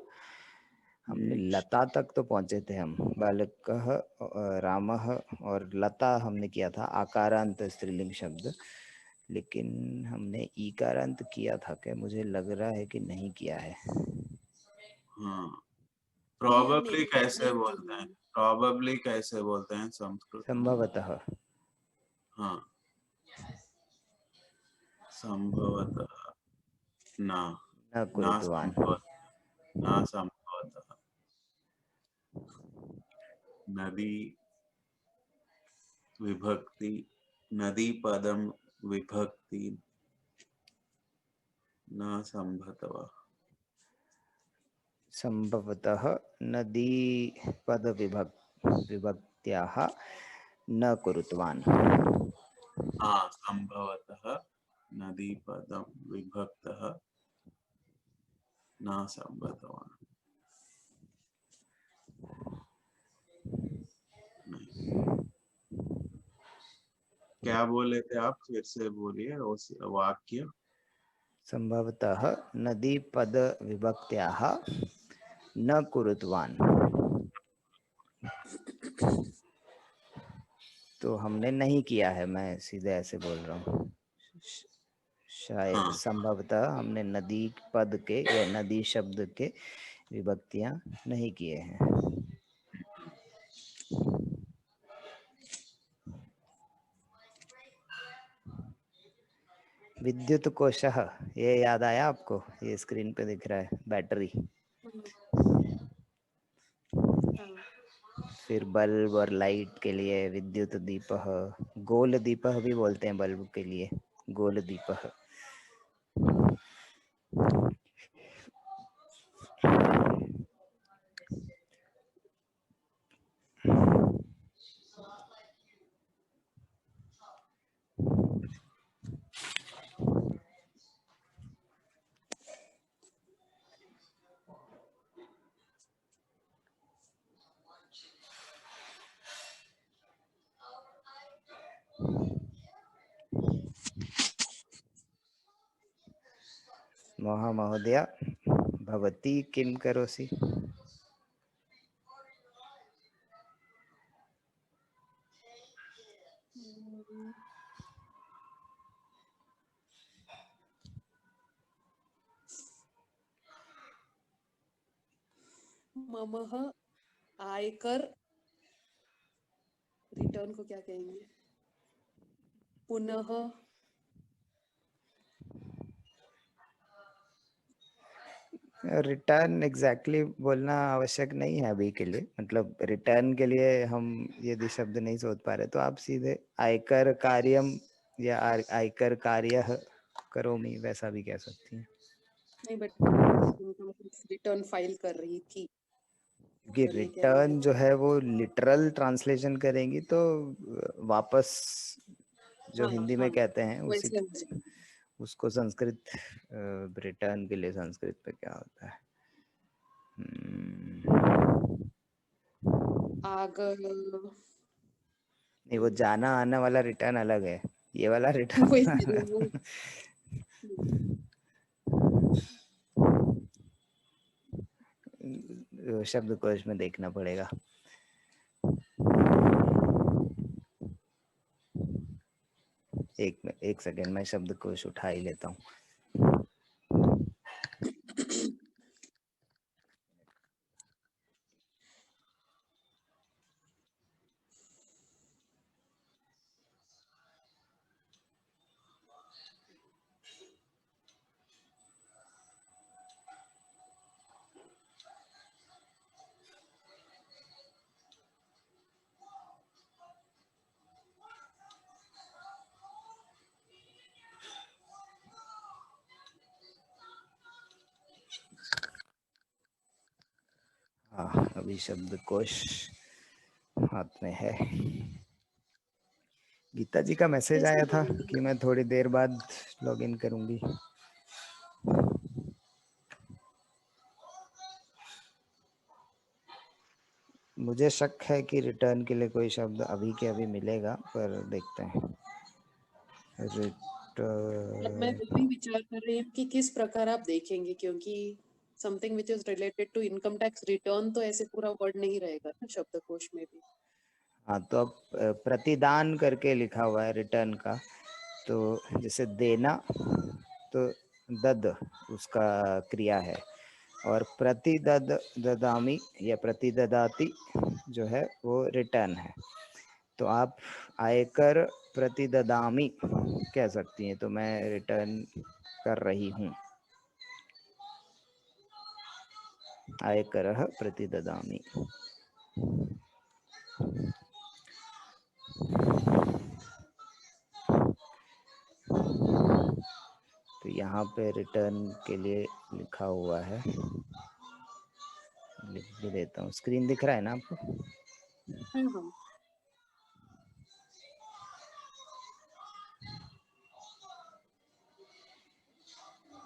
हमने लता तक तो पहुंचे थे हम। बालकः रामः और लता हमने किया था आकारांत स्त्रीलिंग शब्द, लेकिन हमने ईकारांत किया था क्या? मुझे लग रहा है कि नहीं किया है। हाँ, प्रोबेबली कैसे बोलते हैं? प्रोबेबली कैसे बोलते हैं संस्कृत में? संभवतः। हाँ, संभवतः। ना न कुरुतवान। संभवतः। नदी विभक्ति, नदी पदम विभक्ति न संभवतः। संभवतः नदी पद विभक्त्याः न कुरुतवान। हाँ, संभवतः नदी पदम विभक्तः न संभवतवान। क्या बोले थे आप? फिर से बोलिए उस वाक्य। संभवतः नदी पद विभक्त्याः न कुरुतवान। तो हमने नहीं किया है, मैं सीधे ऐसे बोल रहा हूँ। शायद हाँ, संभवतः हमने नदी पद के या नदी शब्द के विभक्तियां नहीं किए हैं। विद्युत कोशः, ये याद आया आपको? ये स्क्रीन पे दिख रहा है, बैटरी। हाँ, फिर बल्ब और लाइट के लिए विद्युत दीपः, गोल दीपः भी बोलते हैं बल्ब के लिए, गोल दीपः। महोदय भवती किं करोसि? ममः आयकर, रिटर्न को क्या कहेंगे? पुनः रिटर्न एग्जैक्टली बोलना आवश्यक नहीं है अभी के लिए, मतलब रिटर्न के लिए हम यदि शब्द नहीं सोच पा रहे तो आप सीधे आयकर कार्यम या आयकर कार्यः करोमि वैसा भी कह सकती हैं। नहीं, बट रिटर्न फाइल कर रही थी। कि तो ये क्या रिटर्न रहेगा? जो है वो लिटरल ट्रांसलेशन करेंगी तो वापस जो हाँ हिंदी में हाँ, कहते हैं उसी वैसे मुझे उसको संस्कृत रिटर्न के लिए संस्कृत पे क्या होता है? आगर नहीं, वो जाना आना वाला रिटर्न अलग है, ये वाला रिटर्न वही शब्दकोश में देखना पड़ेगा। एक सेकेंड, मैं शब्दकोश उठा ही लेता हूँ। हाँ, अभी शब्दकोश हाथ में है। गीता जी का मैसेज कैसे आया था ढूंढूंगी? कि मैं थोड़ी देर बाद लॉगिन करूंगी। मुझे शक है कि रिटर्न के लिए कोई शब्द अभी के अभी मिलेगा, पर देखते हैं। मतलब मैं वही विचार कर रही हूँ कि किस प्रकार आप देखेंगे, क्योंकि something which is related to income tax return तो ऐसे पूरा वर्ड नहीं रहेगा ना शब्दकोश में भी। हाँ, तो अब प्रतिदान करके लिखा हुआ है रिटर्न का, तो जैसे देना तो दद उसका क्रिया है, और प्रतिदद ददामी या प्रतिददाती जो है वो रिटर्न है। तो आप आयकर प्रतिददामी कह सकती हैं, तो मैं रिटर्न कर रही हूँ, आयकर प्रतिददामी। तो यहाँ पे रिटर्न के लिए लिखा हुआ है, लिख भी देता हूँ। स्क्रीन दिख रहा है ना आपको? हाँ हाँ,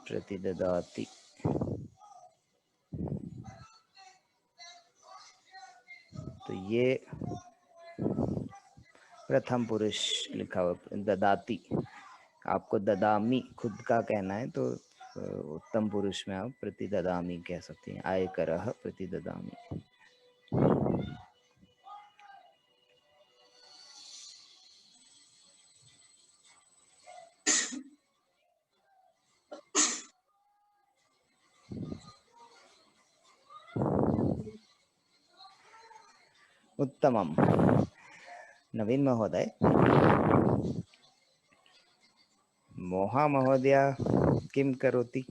प्रतिददाति, तो ये प्रथम पुरुष लिखा हुआ, ददाती। आपको ददामी खुद का कहना है तो उत्तम पुरुष में आप प्रतिददामी कह सकते हैं, आयकरः प्रतिददामी। उत्तमम। नवीन महोदय, मोहा महोदय किं करोति?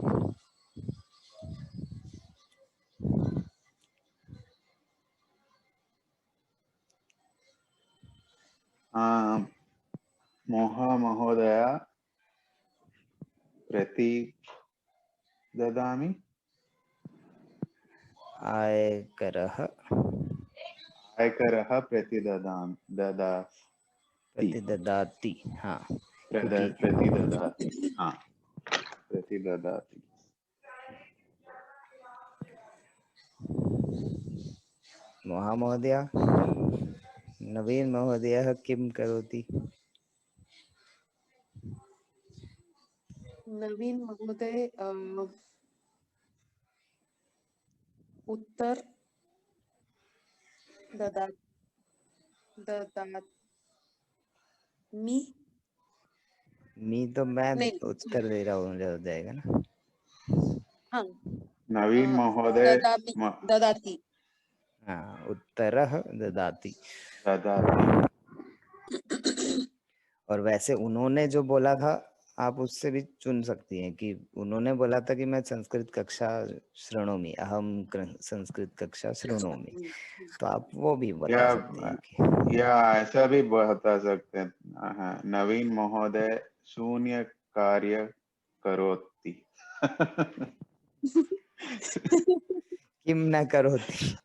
मोहा महोदय प्रति ददामि। आयकरः प्रतिददाति। हाँ, क्योंकि प्रतिददाति। हाँ, प्रतिददाति। मोहा महोदय, नवीन महोदय किं करोति? नवीन महोदय उत्तर ददामि। मी तो मैं नहीं, उत्तर दे रहा हूँ, हो जाएगा ना। हाँ, नवीन महोदय ददाति। हाँ, उत्तरः ददाति। और वैसे उन्होंने जो बोला था, आप उससे भी चुन सकती हैं कि उन्होंने बोला था कि मैं संस्कृत कक्षा शृणोमि, अहम संस्कृत कक्षा शृणोमि, तो आप वो भी बता सकते हैं कि या ऐसा भी बता सकते हैं। हाँ, नवीन महोदय शून्य कार्य करोति। किम न करोति।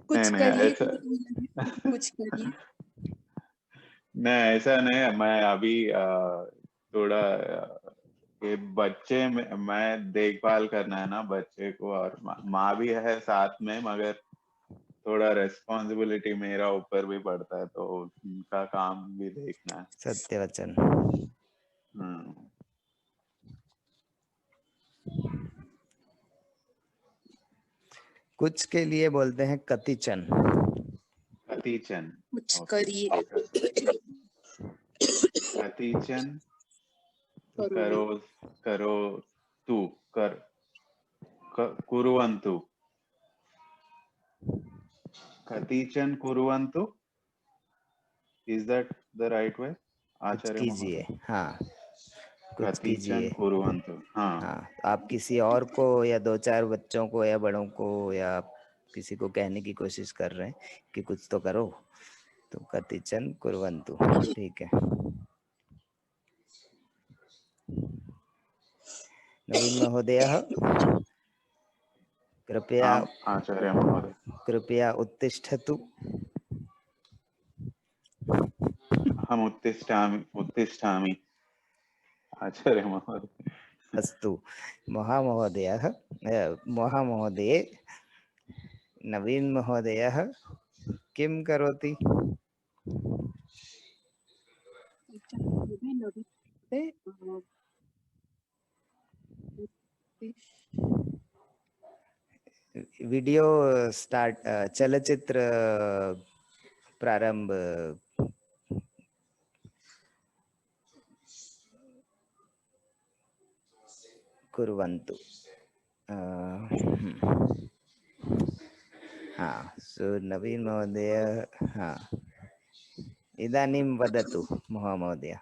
कुछ नहीं, करिए, ऐसा कुछ करिए। नहीं, ऐसा नहीं है। मैं अभी थोड़ा ये बच्चे में मैं देखभाल करना है ना बच्चे को, और माँ भी है साथ में, मगर थोड़ा रेस्पॉन्सिबिलिटी मेरा ऊपर भी पड़ता है, तो उनका काम भी देखना है। सत्य वचन। कुछ के लिए बोलते हैं कतिचन। कतिचन, कुछ करिए। कतिचन करो करो तू कर कुर्वन्तु। कतिचन कुर्वन्तु, is that the right way आचार्य कीजिए, महोदय? हाँ, कुछ कतिचन कीजिए। कुर्वन्तु। हाँ, हाँ, आप किसी और को या दो चार बच्चों को या बड़ों को या किसी को कहने की कोशिश कर रहे हैं कि कुछ तो करो, तो कतिचन कुर्वन्तु, ठीक है। नवीन महोदय, कृपया आचार्य महोदय। कृपया उत्तिष्ठतु। अहम उत्तिष्ठामि आचार्य महोदय। अस्तु। महामहोदयः महामहोदये, नवीन महोदयः किं करोति? वीडियो स्टार्ट, चलचित्र प्रारंभ कुर्वन्तु। हाँ, सो नवीन महोदय, हाँ, इदानीं वदतु महामहोदय।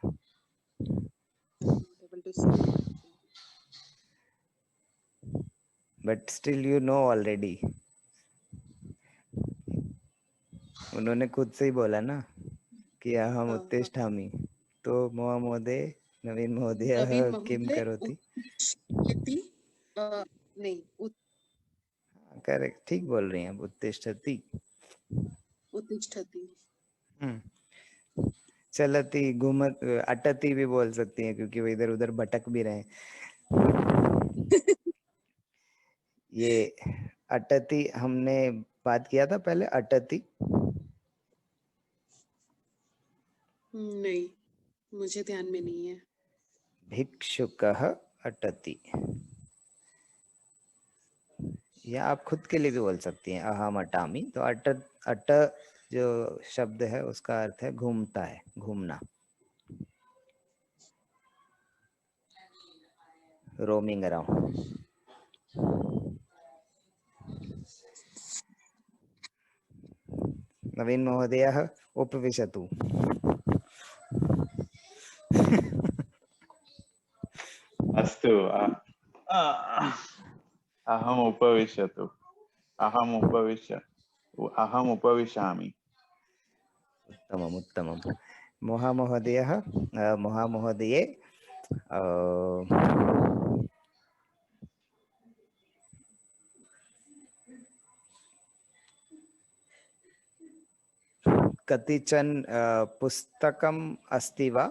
But still you know already, उन्होंने खुद से ही बोला ना कि हम उत्तिष्ठामि, तो महामहोदय नवीन महोदय किं करोति? नहीं, करेक्ट, ठीक बोल रही हैं, उत्तिष्ठति। उत्तिष्ठति। चलती, घूमत, अटती भी बोल सकती हैं, क्योंकि वो इधर उधर भटक भी रहे। ये अटती हमने बात किया था पहले, अटती। नहीं, मुझे ध्यान में नहीं है। भिक्षुकः अटति, या आप खुद के लिए भी बोल सकती हैं, अहम अटामी। तो अट जो शब्द है उसका अर्थ है घूमता है, घूमना, रोमिंग अराउंड। नवीन महोदयः उपविशतु। अस्तु अहम् उपविशामि। उत्तमम् उत्तमम्। महामहोदयः महामहोदये कतिचन पुस्तकम् अस्ति वा?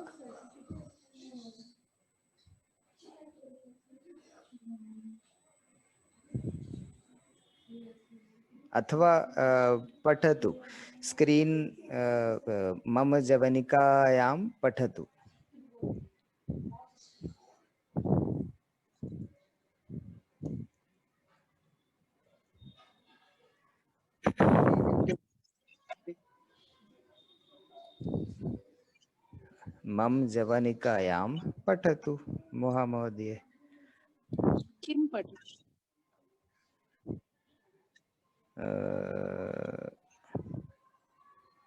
अथवा पठतु, स्क्रीन मम जवनिकायां पठतु। मम जवनिकायां पठतु महामहोदय। किं पठति?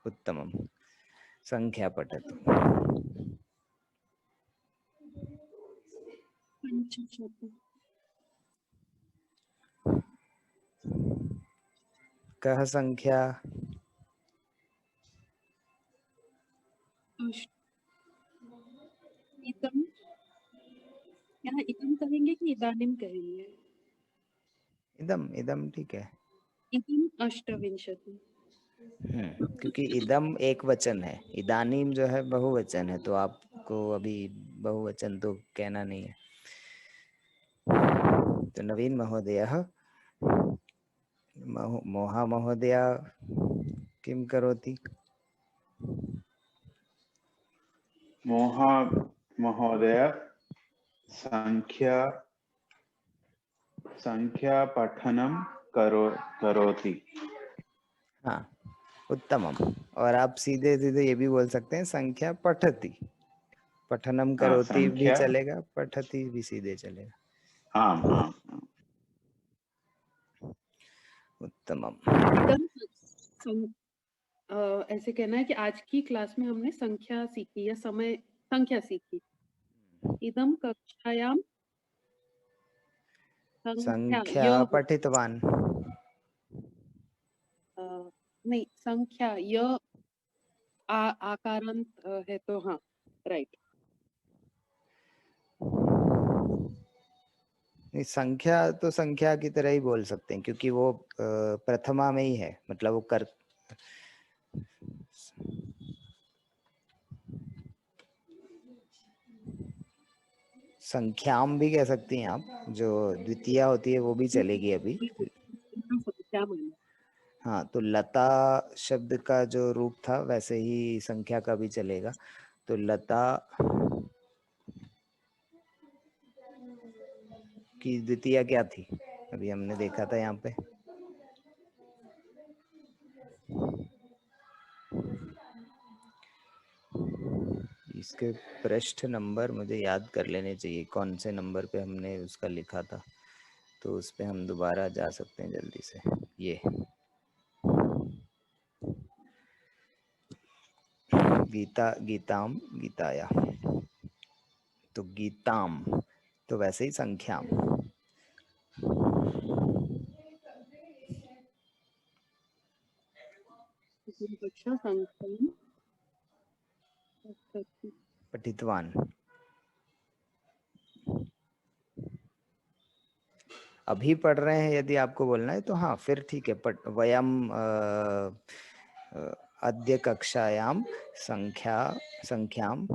उत्तमं, संख्या पठतु। 500। कः संख्या? इदम, यहाँ इदम कहेंगे कि इदानीम कहेंगे? इदम, इदम ठीक है। इदम अष्टविंशति। क्योंकि इदम एक वचन है, इदानीम जो है बहुवचन है, तो आपको अभी बहुवचन तो कहना नहीं है। तो नवीन महोदयः महामहोदय किं करोति? महोदय संख्या पठनं करोति। हाँ, उत्तमम। और आप सीधे सीधे ये भी बोल सकते हैं संख्या पठति। पठनम करोति भी चलेगा, पठति भी सीधे चलेगा। हाँ। उत्तमम। ऐसे कहना है कि आज की क्लास में हमने संख्या सीखी या समय संख्या सीखी। इदम कक्षायां संख्या पठितवान। नहीं, संख्या य आकारांत है तो हाँ, राइट। नहीं, संख्या तो संख्या की तरह ही बोल सकते हैं, क्योंकि वो प्रथमा में ही है, मतलब वो कर संख्याम भी कह सकती हैं आप, जो द्वितीया होती है वो भी चलेगी अभी। हाँ, तो लता शब्द का जो रूप था वैसे ही संख्या का भी चलेगा। तो लता की द्वितीया क्या थी? अभी हमने देखा था यहाँ पे। इसके पृष्ठ नंबर मुझे याद कर लेने चाहिए, कौन से नंबर पे हमने उसका लिखा था, तो उस पे हम दोबारा जा सकते हैं जल्दी से। ये गीता, गीताम, गीताया, तो गीताम तो वैसे ही संख्याम। पठितवान। अभी पढ़ रहे हैं यदि आपको बोलना है तो हाँ, फिर ठीक है। वयम अद्य कक्षायां संख्यां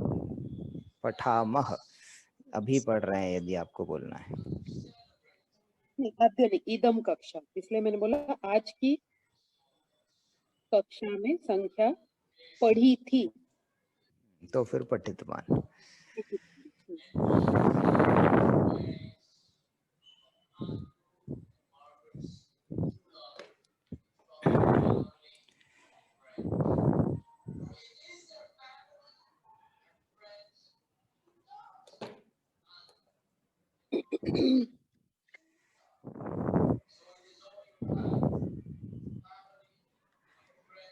पठामः। अभी पढ़ रहे हैं यदि आपको बोलना है। नहीं, अद्य नहीं, इदम कक्षा, इसलिए मैंने बोला आज की कक्षा में संख्या पढ़ी थी, तो फिर पठितवान।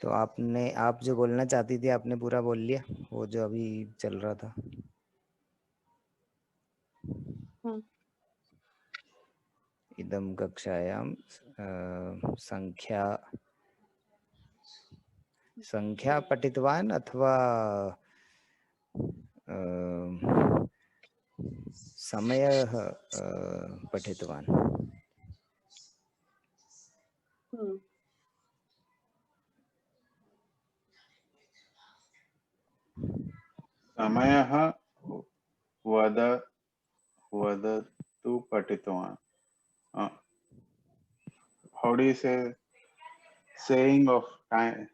तो आप जो बोलना चाहती थी आपने पूरा बोल लिया, वो जो अभी चल रहा था। हाँ। इदं कक्षायां संख्या पठितवान् अथवा समयः पठितवान्? समयः वदतु पठितवान्. How do you say saying of time?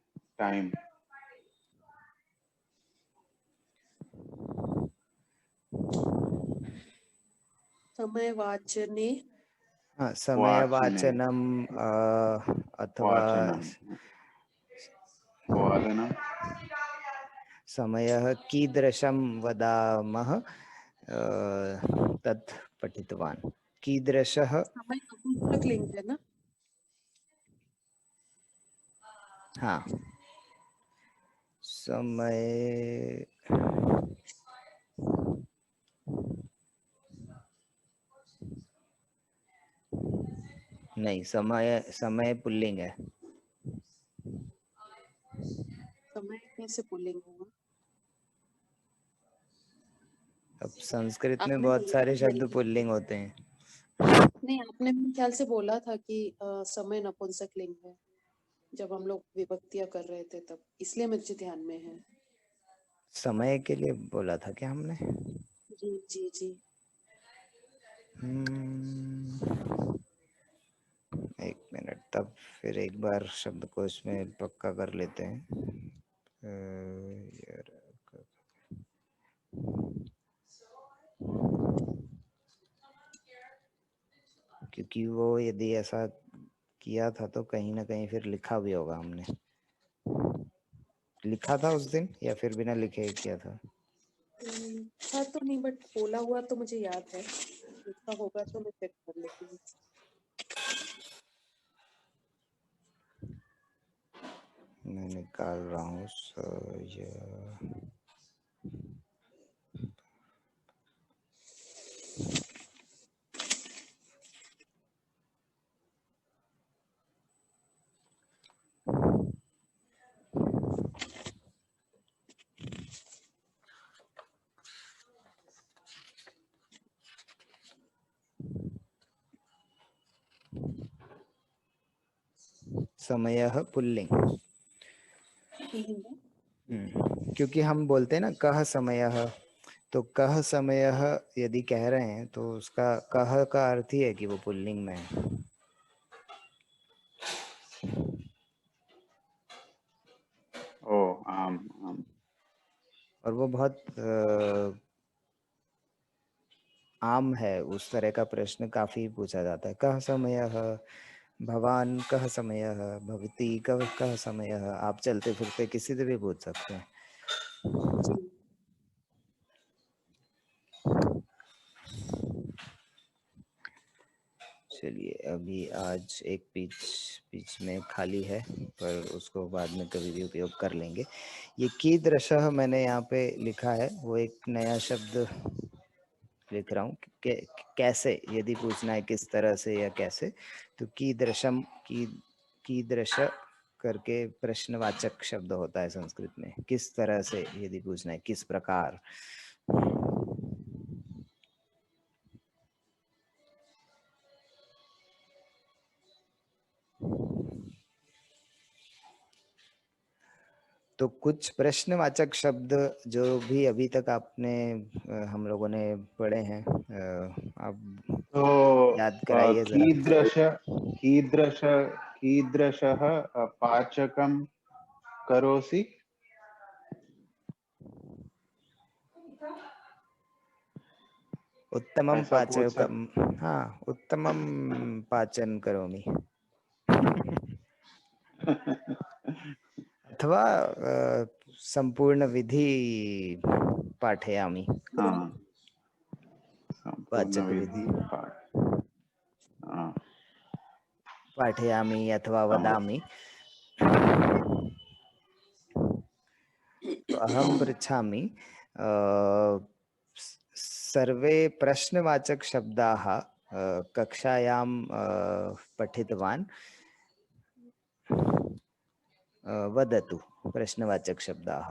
समयवाचने. हाँ, समयवाचनम अथवा वादनम. समयः कीदृशं वदामः तत् पठितवान्. कीदृशः समय नपुंसकलिंग है ना. हाँ, समय नहीं, समय पुल्लिंग है. समय कैसे पुल्लिंग होगा? अब संस्कृत में आपने बहुत बोला सारे था शब्द मेरे पुल्लिंग होते हैं. नहीं, आपने मेरे ख्याल से बोला था कि समय नपुंसकलिंग है जब हम लोग विभक्तियां कर रहे थे तब, इसलिए मुझे ध्यान में है. समय के लिए बोला था क्या हमने? जी जी जी. एक मिनट, तब फिर एक बार शब्दकोश में पक्का कर लेते हैं. क्योंकि वो यदि ऐसा किया था तो कहीं ना कहीं फिर लिखा भी होगा. हमने लिखा था उस दिन या फिर बिना लिखे किया था? था तो नहीं, बट बोला हुआ तो मुझे याद है. लिखा होगा तो मैं चेक कर लेती हूँ. मैं निकाल रहा हूँ. समयः पुल्लिंग. क्योंकि हम बोलते हैं ना कह समयः, तो कह समयः यदि कह रहे हैं तो उसका कह का अर्थ ही है कि वो पुल्लिंग में है. और वो बहुत आम है. उस तरह का प्रश्न काफी पूछा जाता है. कह समयः, भवान कह समयः, भवती कह समयः. आप चलते फिरते किसी से भी पूछ सकते हैं. चलिए, अभी आज एक बीच में खाली है पर उसको बाद में कभी भी उपयोग कर लेंगे. ये कीदृशः मैंने यहाँ पे लिखा है, वो एक नया शब्द लिख रहा हूँ. कैसे यदि पूछना है किस तरह से या कैसे, तो कीदृशम कीदृश करके प्रश्नवाचक शब्द होता है संस्कृत में. किस तरह से यदि पूछना है, किस प्रकार. तो कुछ प्रश्नवाचक शब्द जो भी अभी तक आपने हम लोगों ने पढ़े हैं, आप तो याद कराइए जरा. कीदृशः पाचकं करोसि. उत्तमं ऐसा पूछ पाचकं. हाँ, उत्तमं पाचन करोमि. अथवा संपूर्ण विधि पाठयामि. हाँ, पाचक विधि पाठयामि अथवा वदामि. तो अहम पृच्छामि सर्वे प्रश्नवाचक शब्दाः कक्षायां पठितवान् वदतु प्रश्नवाचक शब्दाः।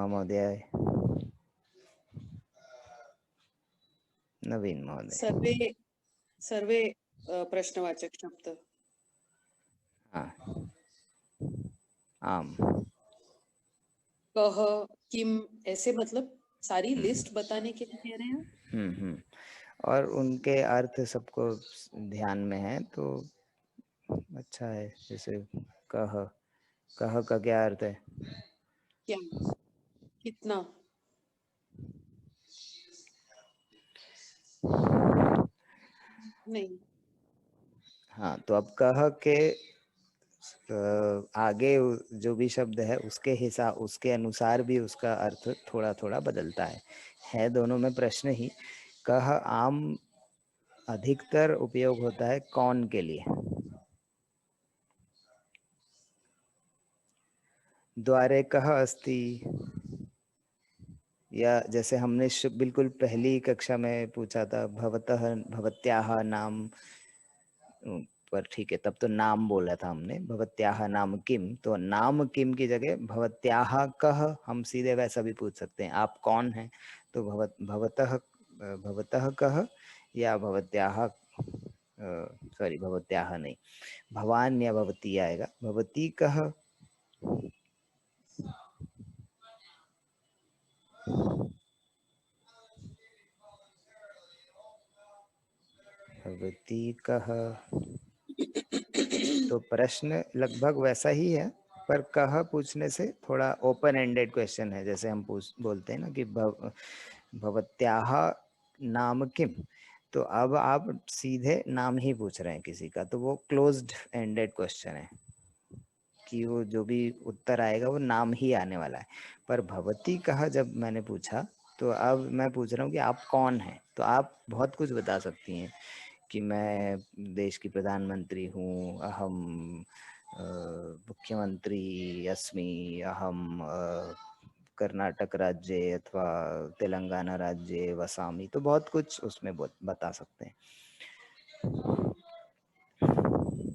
महोदय, नवीन महोदय। सर्वे सर्वे प्रश्नवाचक शब्द। हाँ, आम। कह, किम, ऐसे मतलब सारी लिस्ट बताने के लिए कह रहे हैं। और उनके अर्थ सबको ध्यान में है तो अच्छा है। जैसे कह, कह का क्या अर्थ है? क्या, कितना? नहीं। हाँ, तो अब कह के आगे जो भी शब्द है उसके हिसाब, उसके अनुसार भी उसका अर्थ थोड़ा थोड़ा बदलता है दोनों में प्रश्न ही। कह आम अधिकतर उपयोग होता है कौन के लिए। द्वारे कह अस्ति, या जैसे हमने बिल्कुल पहली कक्षा में पूछा था भवतः भवत्याह नाम, पर ठीक है तब तो नाम बोला था हमने, भवत्याह नाम किम, तो नाम किम की जगह भवत्याह कह हम सीधे वैसा भी पूछ सकते हैं, आप कौन हैं। तो भवतः भवतः कह या भवत्याह, सॉरी भवत्याह नहीं, भवान या भवती आएगा। भवती कह, भवती कह, तो प्रश्न लगभग वैसा ही है, पर कह पूछने से थोड़ा ओपन एंडेड क्वेश्चन है। जैसे हम बोलते हैं ना कि भवत्याह नाम किम, तो अब आप सीधे नाम ही पूछ रहे हैं किसी का, तो वो क्लोज्ड एंडेड क्वेश्चन है कि वो जो भी उत्तर आएगा वो नाम ही आने वाला है। पर भवती कहा जब मैंने पूछा, तो अब मैं पूछ रहा हूँ कि आप कौन हैं, तो आप बहुत कुछ बता सकती हैं कि मैं देश की प्रधानमंत्री हूँ, अहम मुख्यमंत्री अस्मि, अहम कर्नाटक राज्य अथवा तेलंगाना राज्य वसामि, तो बहुत कुछ उसमें बता सकते हैं।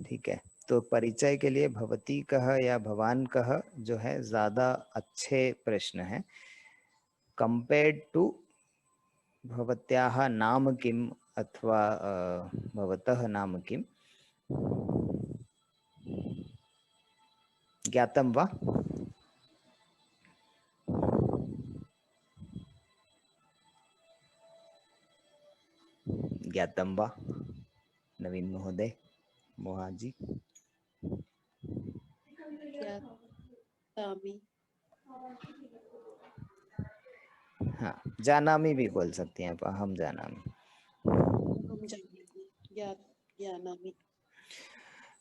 ठीक है, तो परिचय के लिए भवती कह या भवान कह जो है ज़्यादा अच्छे प्रश्न हैं कंपेयर्ड टू भवत्याह नाम किम अथवा भवतः नाम किम। ज्ञातम वा? ज्ञातम वा नवीन महोदय, मोहाजी? ज्ञातामि। हाँ, जानामि भी बोल सकती हैं, हम जानामि। हम जानेंगे, ज्ञानामि।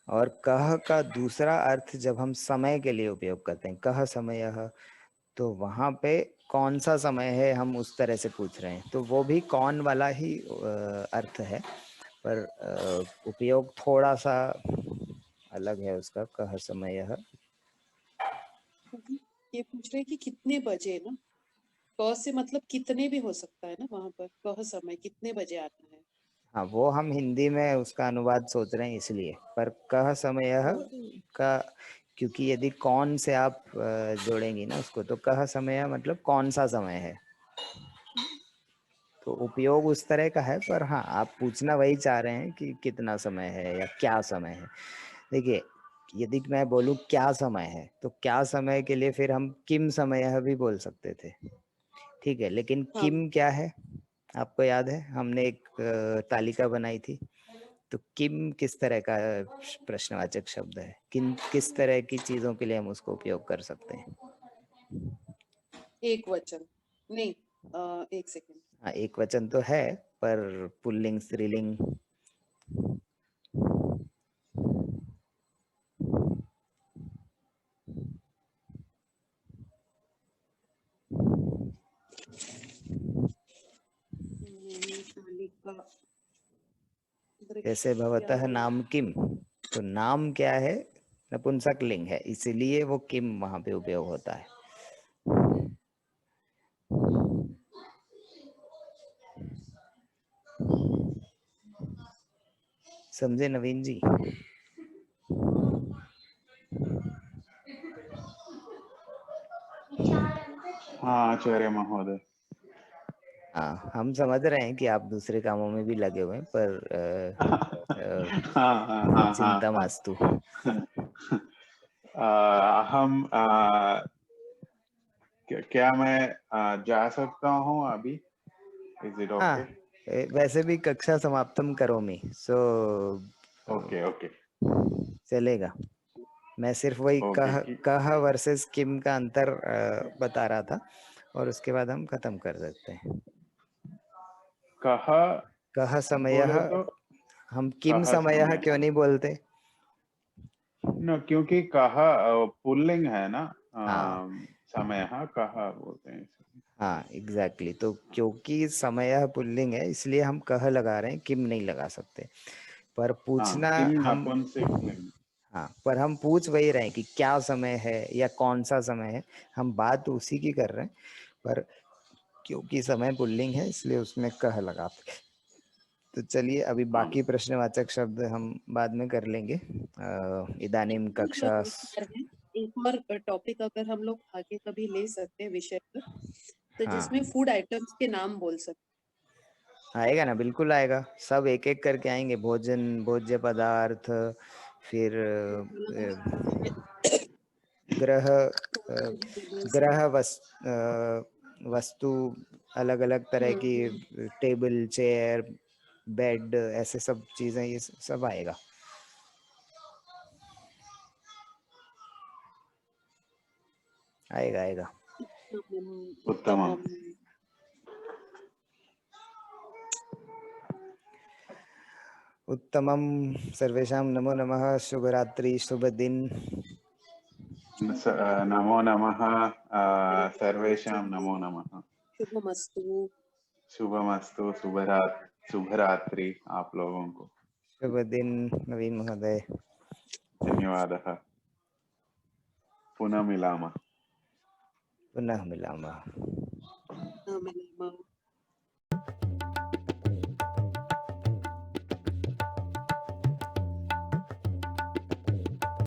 और कह का दूसरा अर्थ जब हम समय के लिए उपयोग करते हैं, कह समयः, तो वहाँ पे कौन सा समय है हम उस तरह से पूछ रहे हैं, तो वो भी कौन वाला ही अर्थ है, पर उपयोग थोड़ा सा अलग है उसका। कह समयः, ये पूछ रहे हैं कि कितने बजे ना, क से मतलब कितने भी हो सकता है ना वहां पर, कह समय कितने बजे आना है। हाँ वो हम हिंदी में उसका अनुवाद सोच रहे हैं इसलिए, पर कह समयः का, क्योंकि यदि कौन से आप जोड़ेंगी ना उसको, तो कह समय मतलब कौन सा समय है, तो उपयोग उस तरह का है। पर हाँ, आप पूछना वही चाह रहे हैं कि कितना समय है या क्या समय है। देखिए, यदि मैं बोलूँ क्या समय है, तो क्या समय के लिए फिर हम किम समय भी बोल सकते थे, ठीक है, लेकिन हाँ, किम क्या है आपको याद है, हमने एक तालिका बनाई थी, तो किम किस तरह का प्रश्नवाचक शब्द है, किस तरह की चीजों के लिए हम उसको उपयोग कर सकते हैं। एक वचन नहीं, एक सेकंड। हाँ, एक वचन तो है, पर पुल्लिंग स्त्रीलिंग, शालिका जैसे भवतः दृश्या नाम किम, तो नाम क्या है, नपुंसक लिंग है, इसीलिए वो किम वहां पे उपयोग होता है। समझे नवीन जी? हाँ आचार्य महोदय। हाँ, हम समझ रहे हैं कि आप दूसरे कामों में भी लगे हुए हैं, पर हाँ हाँ हाँ चिंता हाँ मास्तु। हम क्या मैं जा सकता हूँ अभी? इज इट हाँ, ओके? वैसे भी कक्षा समाप्तम करोमि, सो ओके ओके चलेगा। मैं सिर्फ वही ओके कह वर्सेस किम का अंतर बता रहा था, और उसके बाद हम खत्म कर सकते हैं। कहा कह समयः, बोले तो हम किम कहा समयः समय, क्यों नहीं बोलते? न क्योंकि कहा पुल्लिंग है ना। हाँ समय कहा बोलते हैं इसे। हाँ, एग्जैक्टली। तो क्योंकि समयः पुल्लिंग है, इसलिए हम कह लगा रहे हैं, किम नहीं लगा सकते। पर हाँ पूछना किम हम, नपुंसकलिंग। हाँ, पर हम पूछ वही रहे हैं कि क्या समय है या कौन सा समय है, हम बात तो उसी की कर रहे हैं, पर क्योंकि समय पुल्लिंग है इसलिए उसमें कह लगाते। तो चलिए, अभी हाँ बाकी प्रश्नवाचक शब्द हम बाद में कर लेंगे। इदानीम कक्षा। एक और टॉपिक अगर हम लोग आगे कभी ले सकते हैं विषय पर, तो हाँ, जिसमें फूड आइटम्स के नाम बोल सकते। आएगा ना, बिल्कुल आएगा, सब एक एक करके आएंगे। भोजन, भोज्य पदार्थ, फिर ग्रह, ग्रह वस्तु, अलग अलग तरह की, टेबल, चेयर, बेड, ऐसे सब चीजें, ये सब आएगा। आएगा आएगा। उत्तमम। उत्तमम। सर्वेषां नमो नमः। शुभ रात्रि, शुभ दिन। नमो नमः। सर्वेषां नमो नमः। शुभमस्तु। शुभमस्तु। शुभ रात्रि आप लोगों को। शुभ दिन नवीन महोदय। धन्यवादः। पुनः मिलामः। पुनः मिलामः। मिलामः।